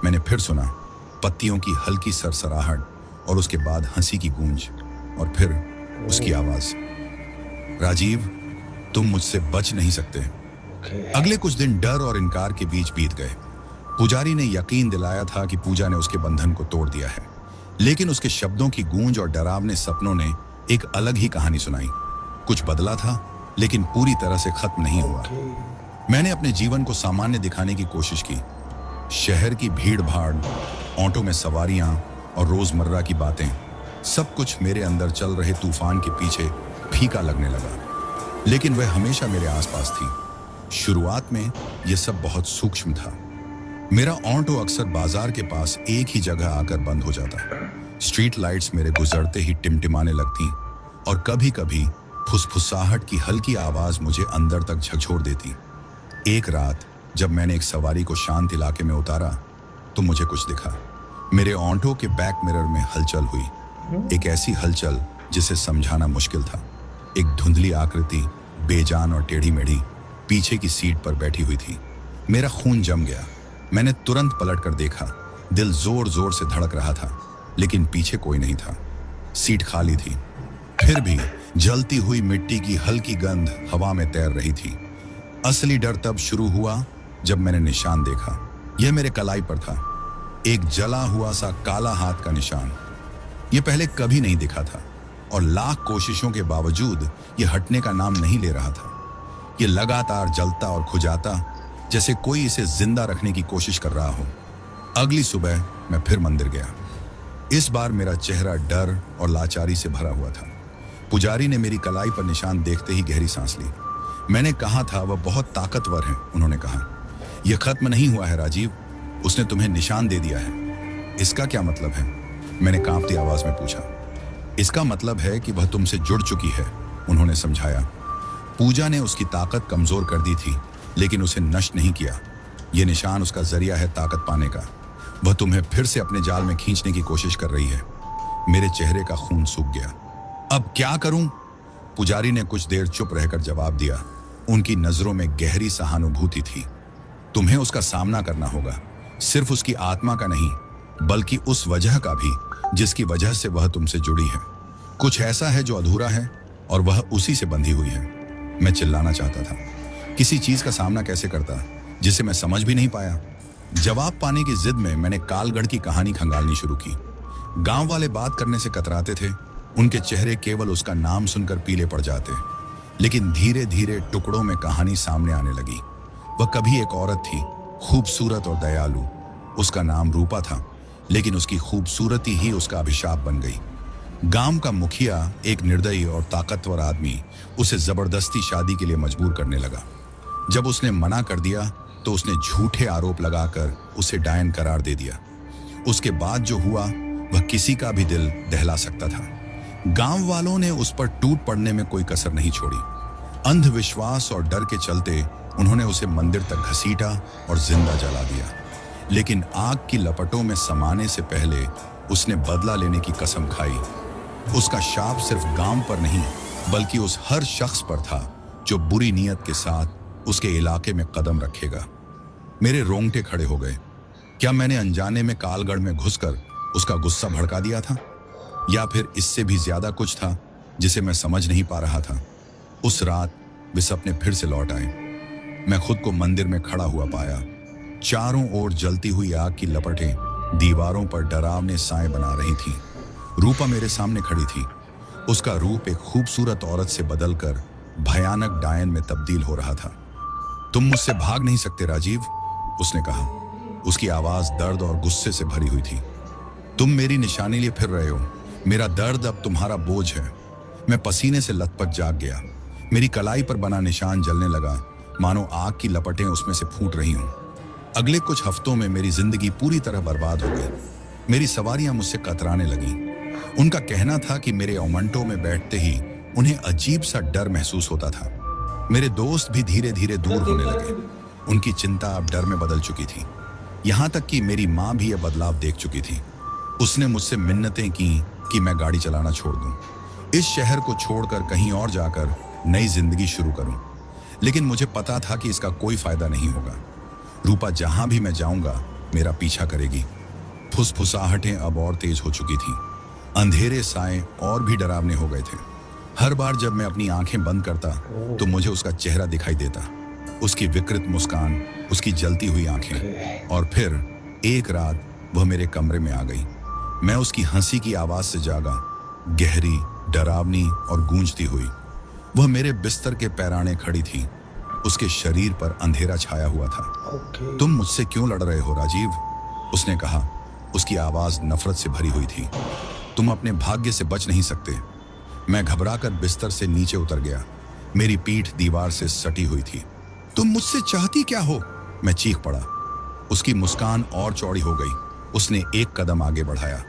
मैंने फिर सुना पत्तियों की हल्की सरसराहट और उसके बाद हंसी की गूंज और फिर उसकी आवाज, राजीव तुम मुझसे बच नहीं सकते। अगले कुछ दिन डर और इनकार के बीच बीत गए। पुजारी ने यकीन दिलाया था कि पूजा ने उसके बंधन को तोड़ दिया है, लेकिन उसके शब्दों की गूंज और डरावने सपनों ने एक अलग ही कहानी सुनाई। कुछ बदला था, लेकिन पूरी तरह से खत्म नहीं हुआ। मैंने अपने जीवन को सामान्य दिखाने की कोशिश की। शहर की भीड़ भाड़, ऑटो में सवारियां और रोजमर्रा की बातें, सब कुछ मेरे अंदर चल रहे तूफान के पीछे फीका लगने लगा। लेकिन वह हमेशा मेरे आसपास थी। शुरुआत में यह सब बहुत सूक्ष्म था। मेरा ऑटो अक्सर बाजार के पास एक ही जगह आकर बंद हो जाता। स्ट्रीट लाइट्स मेरे गुजरते ही टिमटिमाने लगती और कभी कभी फुसफुसाहट की हल्की आवाज मुझे अंदर तक झकझोर देती। एक रात जब मैंने एक सवारी को शांत इलाके में उतारा तो मुझे कुछ दिखा। मेरे ऑटो के बैक मिरर में हलचल हुई, एक ऐसी हलचल जिसे समझाना मुश्किल था। एक धुंधली आकृति, बेजान और टेढ़ी मेढ़ी, पीछे की सीट पर बैठी हुई थी। मेरा खून जम गया। मैंने तुरंत पलट कर देखा। दिल जोर जोर से धड़क रहा था, लेकिन पीछे कोई नहीं था। सीट खाली थी। फिर भी जलती हुई मिट्टी की हल्की गंध हवा में तैर रही थी। असली डर तब शुरू हुआ जब मैंने निशान देखा। यह मेरे कलाई पर था, एक जला हुआ सा काला हाथ का निशान। यह पहले कभी नहीं दिखा था और लाख कोशिशों के बावजूद यह हटने का नाम नहीं ले रहा था। यह लगातार जलता और खुजाता, जैसे कोई इसे जिंदा रखने की कोशिश कर रहा हो। अगली सुबह मैं फिर मंदिर गया। इस बार मेरा चेहरा डर और लाचारी से भरा हुआ था। पुजारी ने मेरी कलाई पर निशान देखते ही गहरी सांस ली। मैंने कहा था वह बहुत ताकतवर है। उन्होंने कहा, यह खत्म नहीं हुआ है राजीव, उसने तुम्हें निशान दे दिया है। इसका क्या मतलब है? मैंने कांपती आवाज में पूछा। इसका मतलब है कि वह तुमसे जुड़ चुकी है, उन्होंने समझाया। पूजा ने उसकी ताकत कमजोर कर दी थी, लेकिन उसे नष्ट नहीं किया। यह निशान उसका जरिया है ताकत पाने का। वह तुम्हें फिर से अपने जाल में खींचने की कोशिश कर रही है। मेरे चेहरे का खून सूख गया। अब क्या करूं? पुजारी ने कुछ देर चुप रहकर जवाब दिया। उनकी नजरों में गहरी सहानुभूति थी। तुम्हें उसका सामना करना होगा, सिर्फ उसकी आत्मा का नहीं, बल्कि उस वजह का भी जिसकी वजह से वह तुमसे जुड़ी है। कुछ ऐसा है जो अधूरा है और वह उसी से बंधी हुई है। मैं चिल्लाना चाहता था। किसी चीज का सामना कैसे करता जिसे मैं समझ भी नहीं पाया। जवाब पाने की जिद में मैंने कालगढ़ की कहानी खंगालनी शुरू की। गांव वाले बात करने से कतराते थे। उनके चेहरे केवल उसका नाम सुनकर पीले पड़ जाते। लेकिन धीरे धीरे टुकड़ों में कहानी सामने आने लगी। वह कभी एक औरत थी, खूबसूरत और दयालु। उसका नाम रूपा था, लेकिन उसकी खूबसूरती ही उसका अभिशाप बन गई। गांव का मुखिया, एक निर्दयी और ताकतवर आदमी, उसे जबरदस्ती शादी के लिए मजबूर करने लगा। जब उसने मना कर दिया तो उसने झूठे आरोप लगाकर उसे डायन करार दे दिया। उसके बाद जो हुआ वह किसी का भी दिल दहला सकता था। गांव वालों ने उस पर टूट पड़ने में कोई कसर नहीं छोड़ी। अंधविश्वास और डर के चलते उन्होंने उसे मंदिर तक घसीटा और जिंदा जला दिया। लेकिन आग की लपटों में समाने से पहले उसने बदला लेने की कसम खाई। उसका शाप सिर्फ गांव पर नहीं, बल्कि उस हर शख्स पर था जो बुरी नीयत के साथ उसके इलाके में कदम रखेगा। मेरे रोंगटे खड़े हो गए। क्या मैंने अनजाने में कालगढ़ में घुसकर उसका गुस्सा भड़का दिया था, या फिर इससे भी ज्यादा कुछ था जिसे मैं समझ नहीं पा रहा था? उस रात वे सपने फिर से लौट आए। मैं खुद को मंदिर में खड़ा हुआ पाया। चारों ओर जलती हुई आग की लपटें दीवारों पर डरावने साए बना रही थीं। रूपा मेरे सामने खड़ी थी। उसका रूप एक खूबसूरत औरत से बदलकर भयानक डायन में तब्दील हो रहा था। तुम मुझसे भाग नहीं सकते राजीव, उसने कहा। उसकी आवाज दर्द और गुस्से से भरी हुई थी। तुम मेरी निशानी लिए फिर रहे हो, मेरा दर्द अब तुम्हारा बोझ है। मैं पसीने से लथपथ जाग गया। मेरी कलाई पर बना निशान जलने लगा, मानो आग की लपटें उसमें से फूट रही हों। अगले कुछ हफ्तों में मेरी जिंदगी पूरी तरह बर्बाद हो गई। मेरी सवारियां मुझसे कतराने लगीं। उनका कहना था कि मेरे ओमंटो में बैठते ही उन्हें अजीब सा डर महसूस होता था। मेरे दोस्त भी धीरे धीरे दूर होने लगे। उनकी चिंता अब डर में बदल चुकी थी। यहाँ तक कि मेरी माँ भी यह बदलाव देख चुकी थी। उसने मुझसे मिन्नतें की कि मैं गाड़ी चलाना छोड़ दूं, इस शहर को छोड़कर कहीं और जाकर नई जिंदगी शुरू करूं। लेकिन मुझे पता था कि इसका कोई फायदा नहीं होगा। रूपा जहां भी मैं जाऊंगा मेरा पीछा करेगी। फुसफुसाहटें अब और तेज हो चुकी थीं। अंधेरे साए और भी डरावने हो गए थे। हर बार जब मैं अपनी आंखें बंद करता तो मुझे उसका चेहरा दिखाई देता, उसकी विकृत मुस्कान, उसकी जलती हुई आंखें। और फिर एक रात वह मेरे कमरे में आ गई। मैं उसकी हंसी की आवाज से जागा, गहरी, डरावनी और गूंजती हुई। वह मेरे बिस्तर के पैराने खड़ी थी। उसके शरीर पर अंधेरा छाया हुआ था। तुम मुझसे क्यों लड़ रहे हो राजीव? उसने कहा। उसकी आवाज नफरत से भरी हुई थी। तुम अपने भाग्य से बच नहीं सकते। मैं घबराकर बिस्तर से नीचे उतर गया। मेरी पीठ दीवार से सटी हुई थी। तुम मुझसे चाहती क्या हो? मैं चीख पड़ा। उसकी मुस्कान और चौड़ी हो गई। उसने एक कदम आगे बढ़ाया।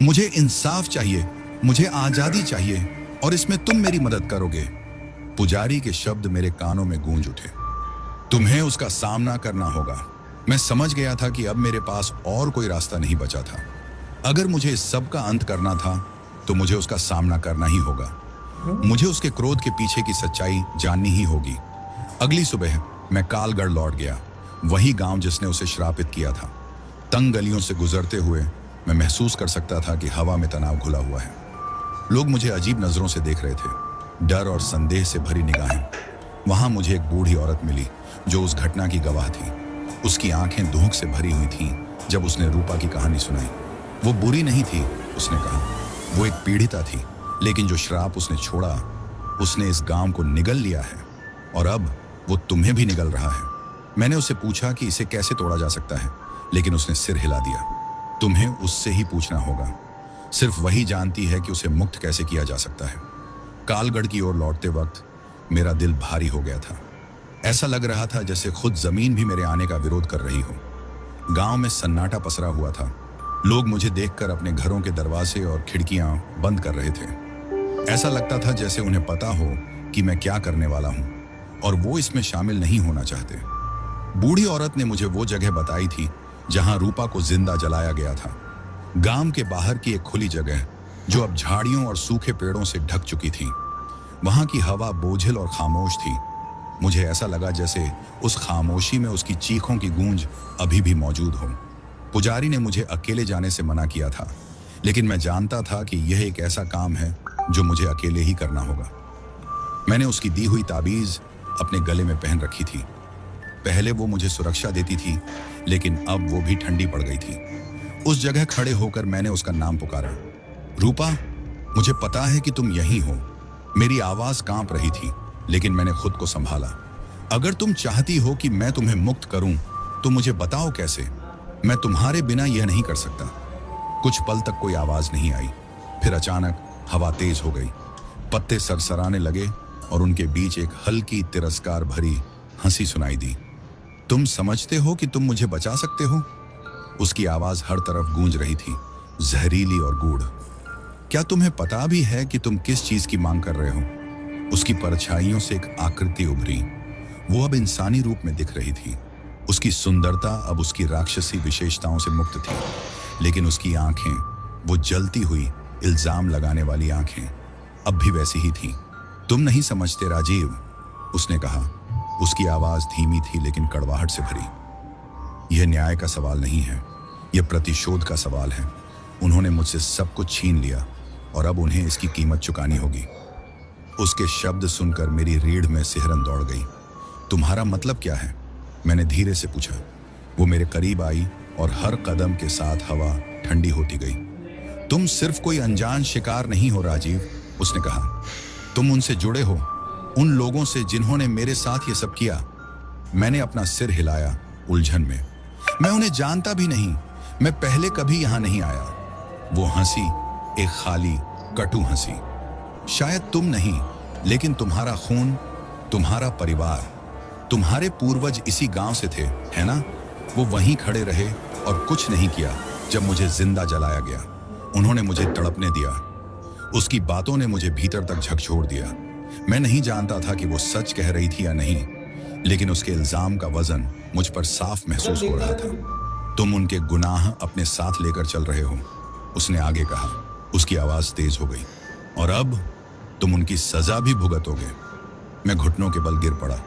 मुझे इंसाफ चाहिए, मुझे आजादी चाहिए, और इसमें तुम मेरी मदद करोगे। पुजारी के शब्द मेरे कानों में गूंज उठे। तुम्हें उसका सामना करना होगा। मैं समझ गया था कि अब मेरे पास और कोई रास्ता नहीं बचा था। अगर मुझे इस सब का अंत करना था तो मुझे उसका सामना करना ही होगा। मुझे उसके क्रोध के पीछे की सच्चाई जाननी ही होगी। अगली सुबह मैं कालगढ़ लौट गया, वही गांव जिसने उसे श्रापित किया था। तंग गलियों से गुजरते हुए मैं महसूस कर सकता था कि हवा में तनाव घुला हुआ है। लोग मुझे अजीब नजरों से देख रहे थे, डर और संदेह से भरी निगाहें। वहां मुझे एक बूढ़ी औरत मिली जो उस घटना की गवाह थी। उसकी आंखें दुख से भरी हुई थीं जब उसने रूपा की कहानी सुनाई। वो बुरी नहीं थी, उसने कहा। वो एक पीड़िता थी, लेकिन जो श्राप उसने छोड़ा, उसने इस गांव को निगल लिया है, और अब वो तुम्हें भी निगल रहा है। मैंने उससे पूछा कि इसे कैसे तोड़ा जा सकता है, लेकिन उसने सिर हिला दिया। तुम्हें उससे ही पूछना होगा। सिर्फ वही जानती है कि उसे मुक्त कैसे किया जा सकता है। कालगढ़ की ओर लौटते वक्त मेरा दिल भारी हो गया था। ऐसा लग रहा था जैसे खुद जमीन भी मेरे आने का विरोध कर रही हो। गांव में सन्नाटा पसरा हुआ था। लोग मुझे देखकर अपने घरों के दरवाजे और खिड़कियां बंद कर रहे थे। ऐसा लगता था जैसे उन्हें पता हो कि मैं क्या करने वाला हूं, और वो इसमें शामिल नहीं होना चाहते। बूढ़ी औरत ने मुझे वो जगह बताई थी जहां रूपा को जिंदा जलाया गया था। गांव के बाहर की एक खुली जगह जो अब झाड़ियों और सूखे पेड़ों से ढक चुकी थी। वहां की हवा बोझिल और खामोश थी। मुझे ऐसा लगा जैसे उस खामोशी में उसकी चीखों की गूंज अभी भी मौजूद हो। पुजारी ने मुझे अकेले जाने से मना किया था, लेकिन मैं जानता था कि यह एक ऐसा काम है जो मुझे अकेले ही करना होगा। मैंने उसकी दी हुई ताबीज अपने गले में पहन रखी थी। पहले वो मुझे सुरक्षा देती थी, लेकिन अब वो भी ठंडी पड़ गई थी। उस जगह खड़े होकर मैंने उसका नाम पुकारा। रूपा, मुझे पता है कि तुम यहीं हो। मेरी आवाज कांप रही थी, लेकिन मैंने खुद को संभाला। अगर तुम चाहती हो कि मैं तुम्हें मुक्त करूं, तो मुझे बताओ कैसे। मैं तुम्हारे बिना यह नहीं कर सकता। कुछ पल तक कोई आवाज नहीं आई। फिर अचानक हवा तेज हो गई। पत्ते सरसराने लगे और उनके बीच एक हल्की तिरस्कार भरी हंसी सुनाई दी। तुम समझते हो कि तुम मुझे बचा सकते हो? उसकी आवाज हर तरफ गूंज रही थी, जहरीली और गूढ़। क्या तुम्हें पता भी है कि तुम किस चीज की मांग कर रहे हो? उसकी परछाइयों से एक आकृति उभरी। वो अब इंसानी रूप में दिख रही थी। उसकी सुंदरता अब उसकी राक्षसी विशेषताओं से मुक्त थी, लेकिन उसकी आंखें, वो जलती हुई इल्जाम लगाने वाली आंखें, अब भी वैसी ही थी। तुम नहीं समझते राजीव, उसने कहा। उसकी आवाज धीमी थी लेकिन कड़वाहट से भरी। यह न्याय का सवाल नहीं है, यह प्रतिशोध का सवाल है। उन्होंने मुझसे सब कुछ छीन लिया और अब उन्हें इसकी कीमत चुकानी होगी। उसके शब्द सुनकर मेरी रीढ़ में सिहरन दौड़ गई। तुम्हारा मतलब क्या है? मैंने धीरे से पूछा। वो मेरे करीब आई और हर कदम के साथ हवा ठंडी होती गई। तुम सिर्फ कोई अनजान शिकार नहीं हो राजीव, उसने कहा। तुम उनसे जुड़े हो, उन लोगों से जिन्होंने मेरे साथ ये सब किया। मैंने अपना सिर हिलाया उलझन में। मैं उन्हें जानता भी नहीं, मैं पहले कभी यहां नहीं आया। वो हंसी, एक खाली कटु हंसी। शायद तुम नहीं, लेकिन तुम्हारा खून, तुम्हारा परिवार, तुम्हारे पूर्वज इसी गांव से थे, है ना? वो वहीं खड़े रहे और कुछ नहीं किया जब मुझे जिंदा जलाया गया। उन्होंने मुझे तड़पने दिया। उसकी बातों ने मुझे भीतर तक झकझोर दिया। मैं नहीं जानता था कि वो सच कह रही थी या नहीं, लेकिन उसके इल्जाम का वजन मुझ पर साफ महसूस हो रहा था। तुम उनके गुनाह अपने साथ लेकर चल रहे हो, उसने आगे कहा। उसकी आवाज तेज हो गई। और अब तुम उनकी सजा भी भुगतोगे। मैं घुटनों के बल गिर पड़ा।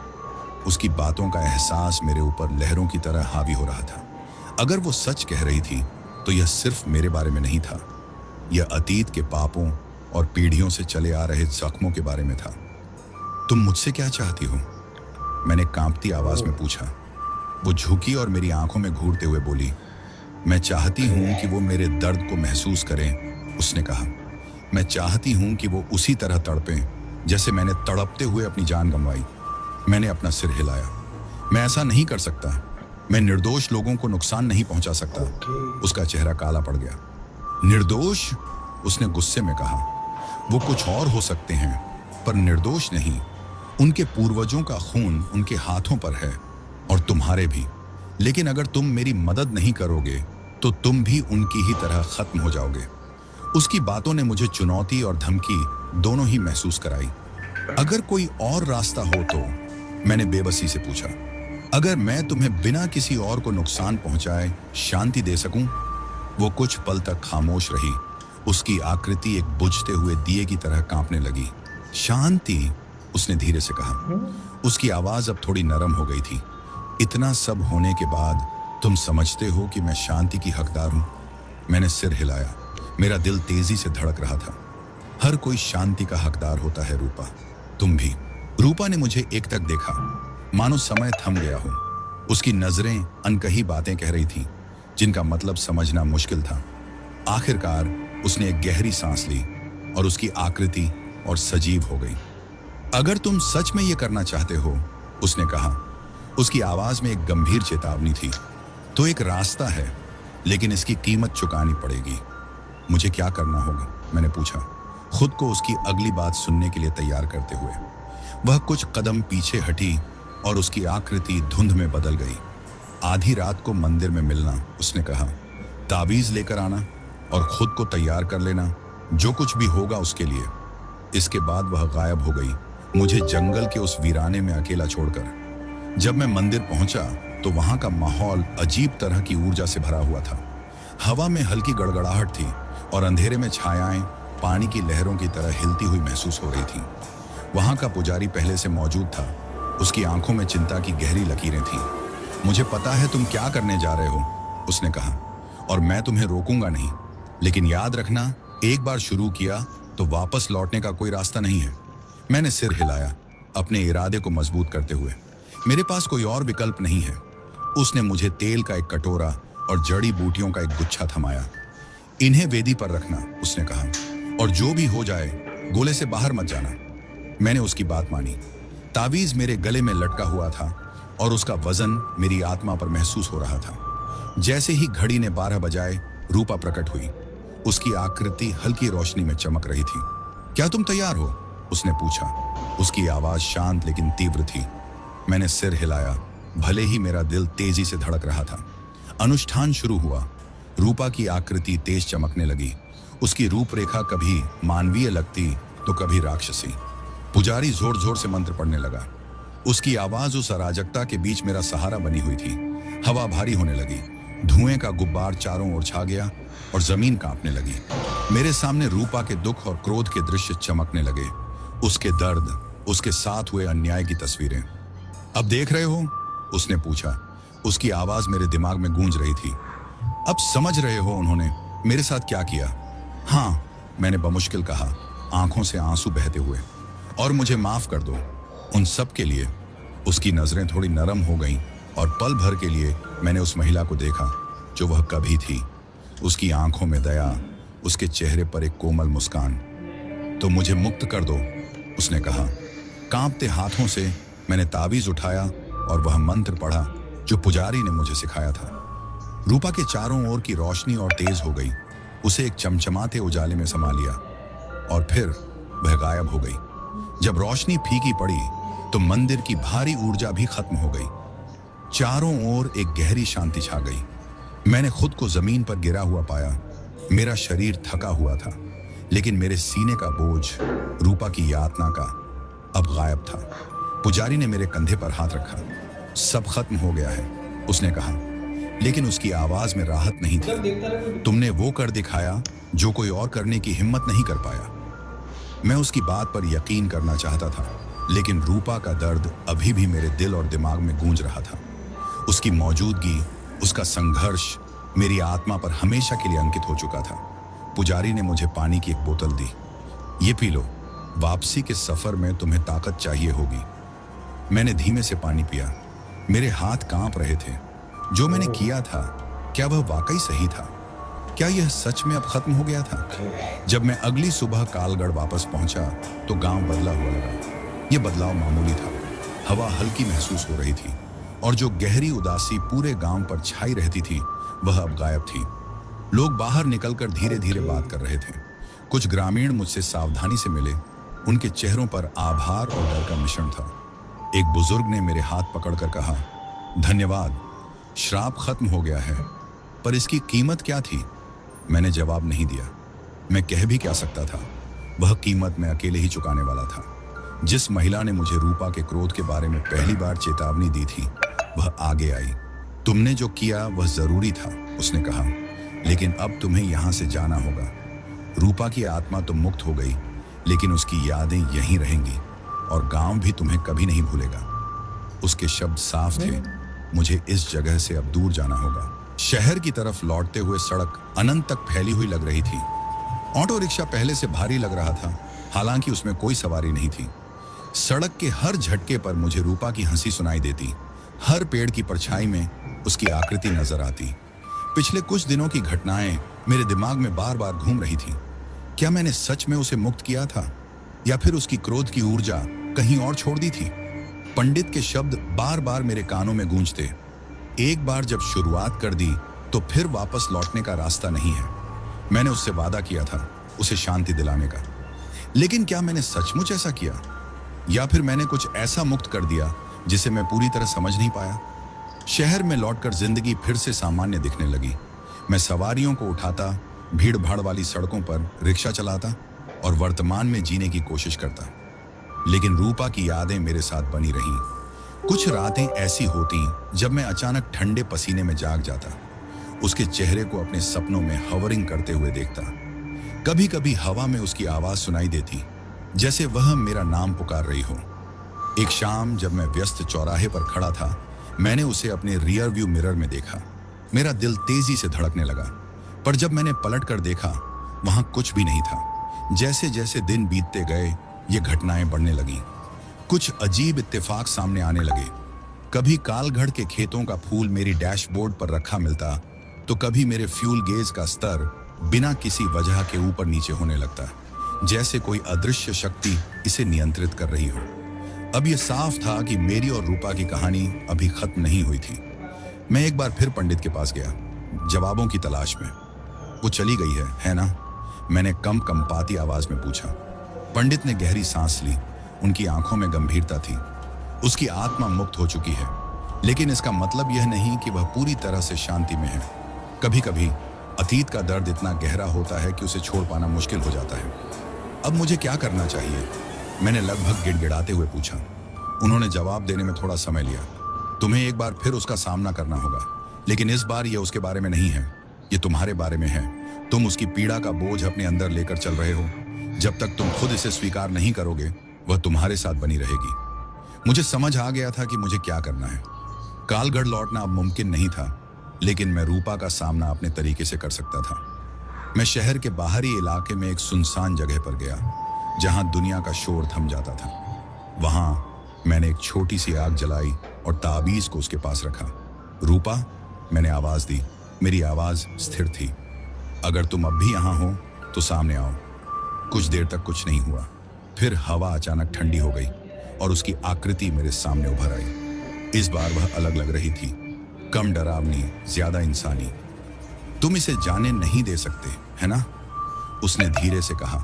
उसकी बातों का एहसास मेरे ऊपर लहरों की तरह हावी हो रहा था। अगर वो सच कह रही थी तो यह सिर्फ मेरे बारे में नहीं था, यह अतीत के पापों और पीढ़ियों से चले आ रहे जख्मों के बारे में था। तुम मुझसे क्या चाहती हो? मैंने कांपती आवाज में पूछा। वो झुकी और मेरी आंखों में घूरते हुए बोली, मैं चाहती हूं कि वो मेरे दर्द को महसूस करें। उसने कहा, मैं चाहती हूं कि वो उसी तरह तड़पें जैसे मैंने तड़पते हुए अपनी जान गंवाई। मैंने अपना सिर हिलाया। मैं ऐसा नहीं कर सकता। मैं निर्दोष लोगों को नुकसान नहीं पहुंचा सकता। उसका चेहरा काला पड़ गया। निर्दोष? उसने गुस्से में कहा। वो कुछ और हो सकते हैं, पर निर्दोष नहीं। उनके पूर्वजों का खून उनके हाथों पर है, और तुम्हारे भी। लेकिन अगर तुम मेरी मदद नहीं करोगे तो तुम भी उनकी ही तरह खत्म हो जाओगे। उसकी बातों ने मुझे चुनौती और धमकी दोनों ही महसूस कराई। अगर कोई और रास्ता हो तो? मैंने बेबसी से पूछा। अगर मैं तुम्हें बिना किसी और को नुकसान पहुंचाए शांति दे सकूं? वो कुछ पल तक खामोश रही। उसकी आकृति एक बुझते हुए दिए की तरह कांपने लगी। शांति? उसने धीरे से कहा। उसकी आवाज अब थोड़ी नरम हो गई थी। इतना सब होने के बाद तुम समझते हो कि मैं शांति की हकदार हूं? मैंने सिर हिलाया। मेरा दिल तेजी से धड़क रहा था। हर कोई शांति का हकदार होता है रूपा, तुम भी। रूपा ने मुझे एक तक देखा, मानो समय थम गया हो। उसकी नजरें अनकही बातें कह रही थीं, जिनका मतलब समझना मुश्किल था। आखिरकार उसने एक गहरी सांस ली और उसकी आकृति और सजीव हो गई। अगर तुम सच में ये करना चाहते हो, उसने कहा। उसकी आवाज में एक गंभीर चेतावनी थी। तो एक रास्ता है, लेकिन इसकी कीमत चुकानी पड़ेगी। मुझे क्या करना होगा? मैंने पूछा, खुद को उसकी अगली बात सुनने के लिए तैयार करते हुए। वह कुछ कदम पीछे हटी और उसकी आकृति धुंध में बदल गई। आधी रात को मंदिर में मिलना, उसने कहा। ताबीज लेकर आना और खुद को तैयार कर लेना, जो कुछ भी होगा उसके लिए। इसके बाद वह गायब हो गई, मुझे जंगल के उस वीराने में अकेला छोड़कर। जब मैं मंदिर पहुंचा तो वहां का माहौल अजीब तरह की ऊर्जा से भरा हुआ था। हवा में हल्की गड़गड़ाहट थी और अंधेरे में छायाएं पानी की लहरों की तरह हिलती हुई महसूस हो रही थीं। वहां का पुजारी पहले से मौजूद था। उसकी आंखों में चिंता की गहरी लकीरें थीं। मुझे पता है तुम क्या करने जा रहे हो, उसने कहा, और मैं तुम्हें रोकूंगा नहीं। लेकिन याद रखना, एक बार शुरू किया तो वापस लौटने का कोई रास्ता नहीं है। मैंने सिर हिलाया, अपने इरादे को मजबूत करते हुए। मेरे पास कोई और विकल्प नहीं है। उसने मुझे तेल का एक कटोरा और जड़ी बूटियों का एक गुच्छा थमाया। इन्हें वेदी पर रखना, उसने कहा, और जो भी हो जाए गोले से बाहर मत जाना। मैंने उसकी बात मानी। तावीज मेरे गले में लटका हुआ था और उसका वजन मेरी आत्मा पर महसूस हो रहा था। जैसे ही घड़ी ने 12 बजाए, रूपा प्रकट हुई। उसकी आकृति हल्की रोशनी में चमक रही थी। क्या तुम तैयार हो? उसने पूछा। उसकी आवाज शांत लेकिन तीव्र थी। मैंने सिर हिलाया, भले ही मेरा दिल तेजी से धड़क रहा था। अनुष्ठान शुरू हुआ। रूपा की आकृति तेज चमकने लगी। उसकी रूपरेखा कभी मानवीय लगती तो कभी राक्षसी। पुजारी जोर जोर से मंत्र पढ़ने लगा। उसकी आवाज उस अराजकता के बीच मेरा सहारा बनी हुई थी। हवा भारी होने लगी। धुएं का गुब्बार चारों ओर छा गया और जमीन कांपने लगी। मेरे सामने रूपा के दुख और क्रोध के दृश्य चमकने लगे। उसके दर्द, उसके साथ हुए अन्याय की तस्वीरें। अब देख रहे हो? उसने पूछा। उसकी आवाज मेरे दिमाग में गूंज रही थी। अब समझ रहे हो उन्होंने मेरे साथ क्या किया? हाँ, मैंने बमुश्किल कहा, आंखों से आंसू बहते हुए। और मुझे माफ कर दो उन सब के लिए। उसकी नजरें थोड़ी नरम हो गईं और पल भर के लिए मैंने उस महिला को देखा जो वह कभी थी। उसकी आंखों में दया, उसके चेहरे पर एक कोमल मुस्कान। तो मुझे मुक्त कर दो, उसने कहा। कांपते हाथों से मैंने तावीज उठाया और वह मंत्र पढ़ा जो पुजारी ने मुझे सिखाया था। रूपा के चारों ओर की रोशनी और तेज हो गई। उसे एक चमचमाते उजाले में समा लिया और फिर वह गायब हो गई। जब रोशनी फीकी पड़ी तो मंदिर की भारी ऊर्जा भी खत्म हो गई। चारों ओर एक गहरी शांति छा गई। मैंने खुद को जमीन पर गिरा हुआ पाया। मेरा शरीर थका हुआ था, लेकिन मेरे सीने का बोझ रूपा की यातना का अब गायब था। पुजारी ने मेरे कंधे पर हाथ रखा। सब खत्म हो गया है, उसने कहा, लेकिन उसकी आवाज में राहत नहीं थी। तुमने वो कर दिखाया जो कोई और करने की हिम्मत नहीं कर पाया। मैं उसकी बात पर यकीन करना चाहता था, लेकिन रूपा का दर्द अभी भी मेरे दिल और दिमाग में गूंज रहा था। उसकी मौजूदगी, उसका संघर्ष मेरी आत्मा पर हमेशा के लिए अंकित हो चुका था। पुजारी ने मुझे पानी की एक बोतल दी। ये पी लो, वापसी के सफर में तुम्हें ताकत चाहिए होगी। मैंने धीमे से पानी पिया। मेरे हाथ कांप रहे थे। जो मैंने किया था, क्या वह वाकई सही था? क्या यह सच में अब खत्म हो गया था? जब मैं अगली सुबह कालगढ़ वापस पहुंचा तो गांव बदला हुआ लगा। यह बदलाव मामूली था। हवा हल्की महसूस हो रही थी और जो गहरी उदासी पूरे गांव पर छाई रहती थी वह अब गायब थी। लोग बाहर निकलकर धीरे धीरे बात कर रहे थे। कुछ ग्रामीण मुझसे सावधानी से मिले। उनके चेहरों पर आभार और डर का मिश्रण था। एक बुजुर्ग ने मेरे हाथ पकड़कर कहा, धन्यवाद, श्राप खत्म हो गया है। पर इसकी कीमत क्या थी? मैंने जवाब नहीं दिया। मैं कह भी क्या सकता था? वह कीमत मैं अकेले ही चुकाने वाला था। जिस महिला ने मुझे रूपा के क्रोध के बारे में पहली बार चेतावनी दी थी, वह आगे आई। तुमने जो किया वह जरूरी था, उसने कहा, लेकिन अब तुम्हें यहां से जाना होगा। रूपा की आत्मा तो मुक्त हो गई, लेकिन उसकी यादें यहीं रहेंगी और गांव भी तुम्हें कभी नहीं भूलेगा। उसके शब्द साफ थे, मुझे इस जगह से अब दूर जाना होगा। शहर की तरफ लौटते हुए सड़क अनंत तक फैली हुई लग रही थी। ऑटो रिक्शा पहले से भारी लग रहा था, हालांकि उसमें कोई सवारी नहीं थी। सड़क के हर झटके पर मुझे रूपा की हंसी सुनाई देती। हर पेड़ की परछाई में उसकी आकृति नजर आती। पिछले कुछ दिनों की घटनाएं मेरे दिमाग में बार बार घूम रही थी। क्या मैंने सच में उसे मुक्त किया था, या फिर उसकी क्रोध की ऊर्जा कहीं और छोड़ दी थी? पंडित के शब्द बार बार मेरे कानों में गूंजते। एक बार जब शुरुआत कर दी तो फिर वापस लौटने का रास्ता नहीं है। मैंने उससे वादा किया था उसे शांति दिलाने का, लेकिन क्या मैंने सचमुच ऐसा किया, या फिर मैंने कुछ ऐसा मुक्त कर दिया जिसे मैं पूरी तरह समझ नहीं पाया? शहर में लौटकर जिंदगी फिर से सामान्य दिखने लगी। मैं सवारियों को उठाता, भीड़ भाड़ वाली सड़कों पर रिक्शा चलाता और वर्तमान में जीने की कोशिश करता। लेकिन रूपा की यादें मेरे साथ बनी रहीं। कुछ रातें ऐसी होती जब मैं अचानक ठंडे पसीने में जाग जाता, उसके चेहरे को अपने सपनों में हवरिंग करते हुए देखता। कभी कभी हवा में उसकी आवाज सुनाई देती, जैसे वह मेरा नाम पुकार रही हो। एक शाम जब मैं व्यस्त चौराहे पर खड़ा था, मैंने उसे अपने रियर व्यू मिरर में देखा। मेरा दिल तेजी से धड़कने लगा, पर जब मैंने पलट कर देखा, वहां कुछ भी नहीं था। जैसे जैसे दिन बीतते गए, ये घटनाएं बढ़ने लगीं। कुछ अजीब इत्तेफाक सामने आने लगे। कभी कालगढ़ के खेतों का फूल मेरी डैशबोर्ड पर रखा मिलता, तो कभी मेरे फ्यूल गेज का स्तर बिना किसी वजह के ऊपर नीचे होने लगता, जैसे कोई अदृश्य शक्ति इसे नियंत्रित कर रही हो। अब यह साफ था कि मेरी और रूपा की कहानी अभी खत्म नहीं हुई थी। मैं एक बार फिर पंडित के पास गया, जवाबों की तलाश में। वो चली गई है ना? मैंने कम कंपाती आवाज में पूछा। पंडित ने गहरी सांस ली। उनकी आंखों में गंभीरता थी। उसकी आत्मा मुक्त हो चुकी है, लेकिन इसका मतलब यह नहीं कि वह पूरी तरह से शांति में है। कभी कभी अतीत का दर्द इतना गहरा होता है कि उसे छोड़ पाना मुश्किल हो जाता है। अब मुझे क्या करना चाहिए? मैंने लगभग गिड़गिड़ाते हुए पूछा। उन्होंने जवाब देने में थोड़ा समय लिया। तुम्हें एक बार फिर उसका सामना करना होगा, लेकिन इस बार यह उसके बारे में नहीं है, ये तुम्हारे बारे में है। तुम उसकी पीड़ा का बोझ अपने अंदर लेकर चल रहे हो। जब तक तुम खुद इसे स्वीकार नहीं करोगे, वह तुम्हारे साथ बनी रहेगी। मुझे समझ आ गया था कि मुझे क्या करना है। कालगढ़ लौटना अब मुमकिन नहीं था, लेकिन मैं रूपा का सामना अपने तरीके से कर सकता था। मैं शहर के बाहरी इलाके में एक सुनसान जगह पर गया, जहां दुनिया का शोर थम जाता था। वहां मैंने एक छोटी सी आग जलाई और ताबीज को उसके पास रखा। रूपा, मैंने आवाज दी। मेरी आवाज स्थिर थी। अगर तुम अब भी यहां हो तो सामने आओ। कुछ देर तक कुछ नहीं हुआ। फिर हवा अचानक ठंडी हो गई और उसकी आकृति मेरे सामने उभर आई। इस बार वह अलग लग रही थी, कम डरावनी, ज्यादा इंसानी। तुम इसे जाने नहीं दे सकते, है ना? उसने धीरे से कहा।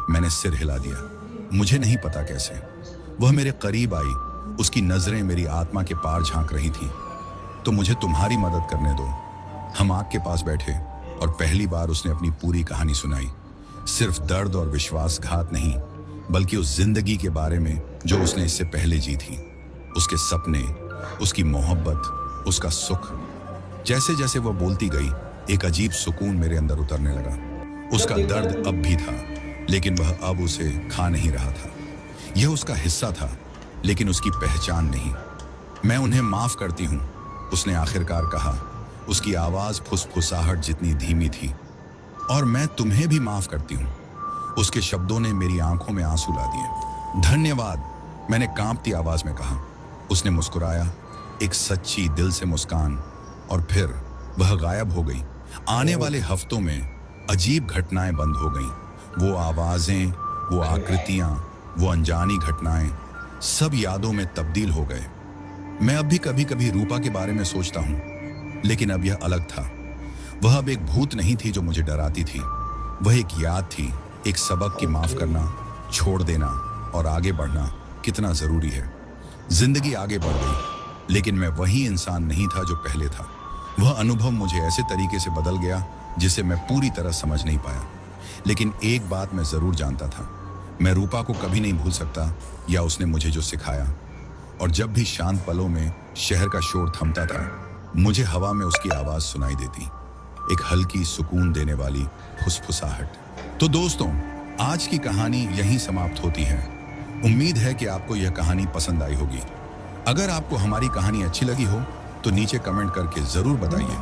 मैंने सिर हिला दिया। मुझे नहीं पता कैसे। वह मेरे करीब आई, उसकी नजरें मेरी आत्मा के पार झांक रही थीं। तो मुझे तुम्हारी मदद करने दो। हम आग के पास बैठे और पहली बार उसने अपनी पूरी कहानी सुनाई। सिर्फ दर्द और विश्वासघात नहीं, बल्कि उस जिंदगी के बारे में जो उसने इससे पहले जी थी। उसके सपने, उसकी मोहब्बत, उसका सुख। जैसे जैसे वह बोलती गई, एक अजीब सुकून मेरे अंदर उतरने लगा। उसका दर्द अब भी था, लेकिन वह अब उसे खा नहीं रहा था। यह उसका हिस्सा था, लेकिन उसकी पहचान नहीं। मैं उन्हें माफ करती हूँ, उसने आखिरकार कहा। उसकी आवाज फुसफुसाहट जितनी धीमी थी। और मैं तुम्हें भी माफ करती हूँ। उसके शब्दों ने मेरी आंखों में आंसू ला दिए। धन्यवाद, मैंने कांपती आवाज में कहा। उसने मुस्कुराया, एक सच्ची दिल से मुस्कान, और फिर वह गायब हो गई। आने वाले हफ्तों में अजीब घटनाएं बंद हो गईं। वो आवाजें, वो आकृतियां, वो अनजानी घटनाएं, सब यादों में तब्दील हो गए। मैं अब भी कभी कभी रूपा के बारे में सोचता हूँ, लेकिन अब यह अलग था। वह अब एक भूत नहीं थी जो मुझे डराती थी। वह एक याद थी, एक सबक कि माफ करना, छोड़ देना और आगे बढ़ना कितना जरूरी है। जिंदगी आगे बढ़ गई, लेकिन मैं वही इंसान नहीं था जो पहले था। वह अनुभव मुझे ऐसे तरीके से बदल गया जिसे मैं पूरी तरह समझ नहीं पाया। लेकिन एक बात मैं जरूर जानता था, मैं रूपा को कभी नहीं भूल सकता, या उसने मुझे जो सिखाया। और जब भी शांत पलों में शहर का शोर थमता था, मुझे हवा में उसकी आवाज सुनाई देती, एक हल्की सुकून देने वाली फुसफुसाहट। तो दोस्तों, आज की कहानी यहीं समाप्त होती है। उम्मीद है कि आपको यह कहानी पसंद आई होगी। अगर आपको हमारी कहानी अच्छी लगी हो तो नीचे कमेंट करके जरूर बताइए।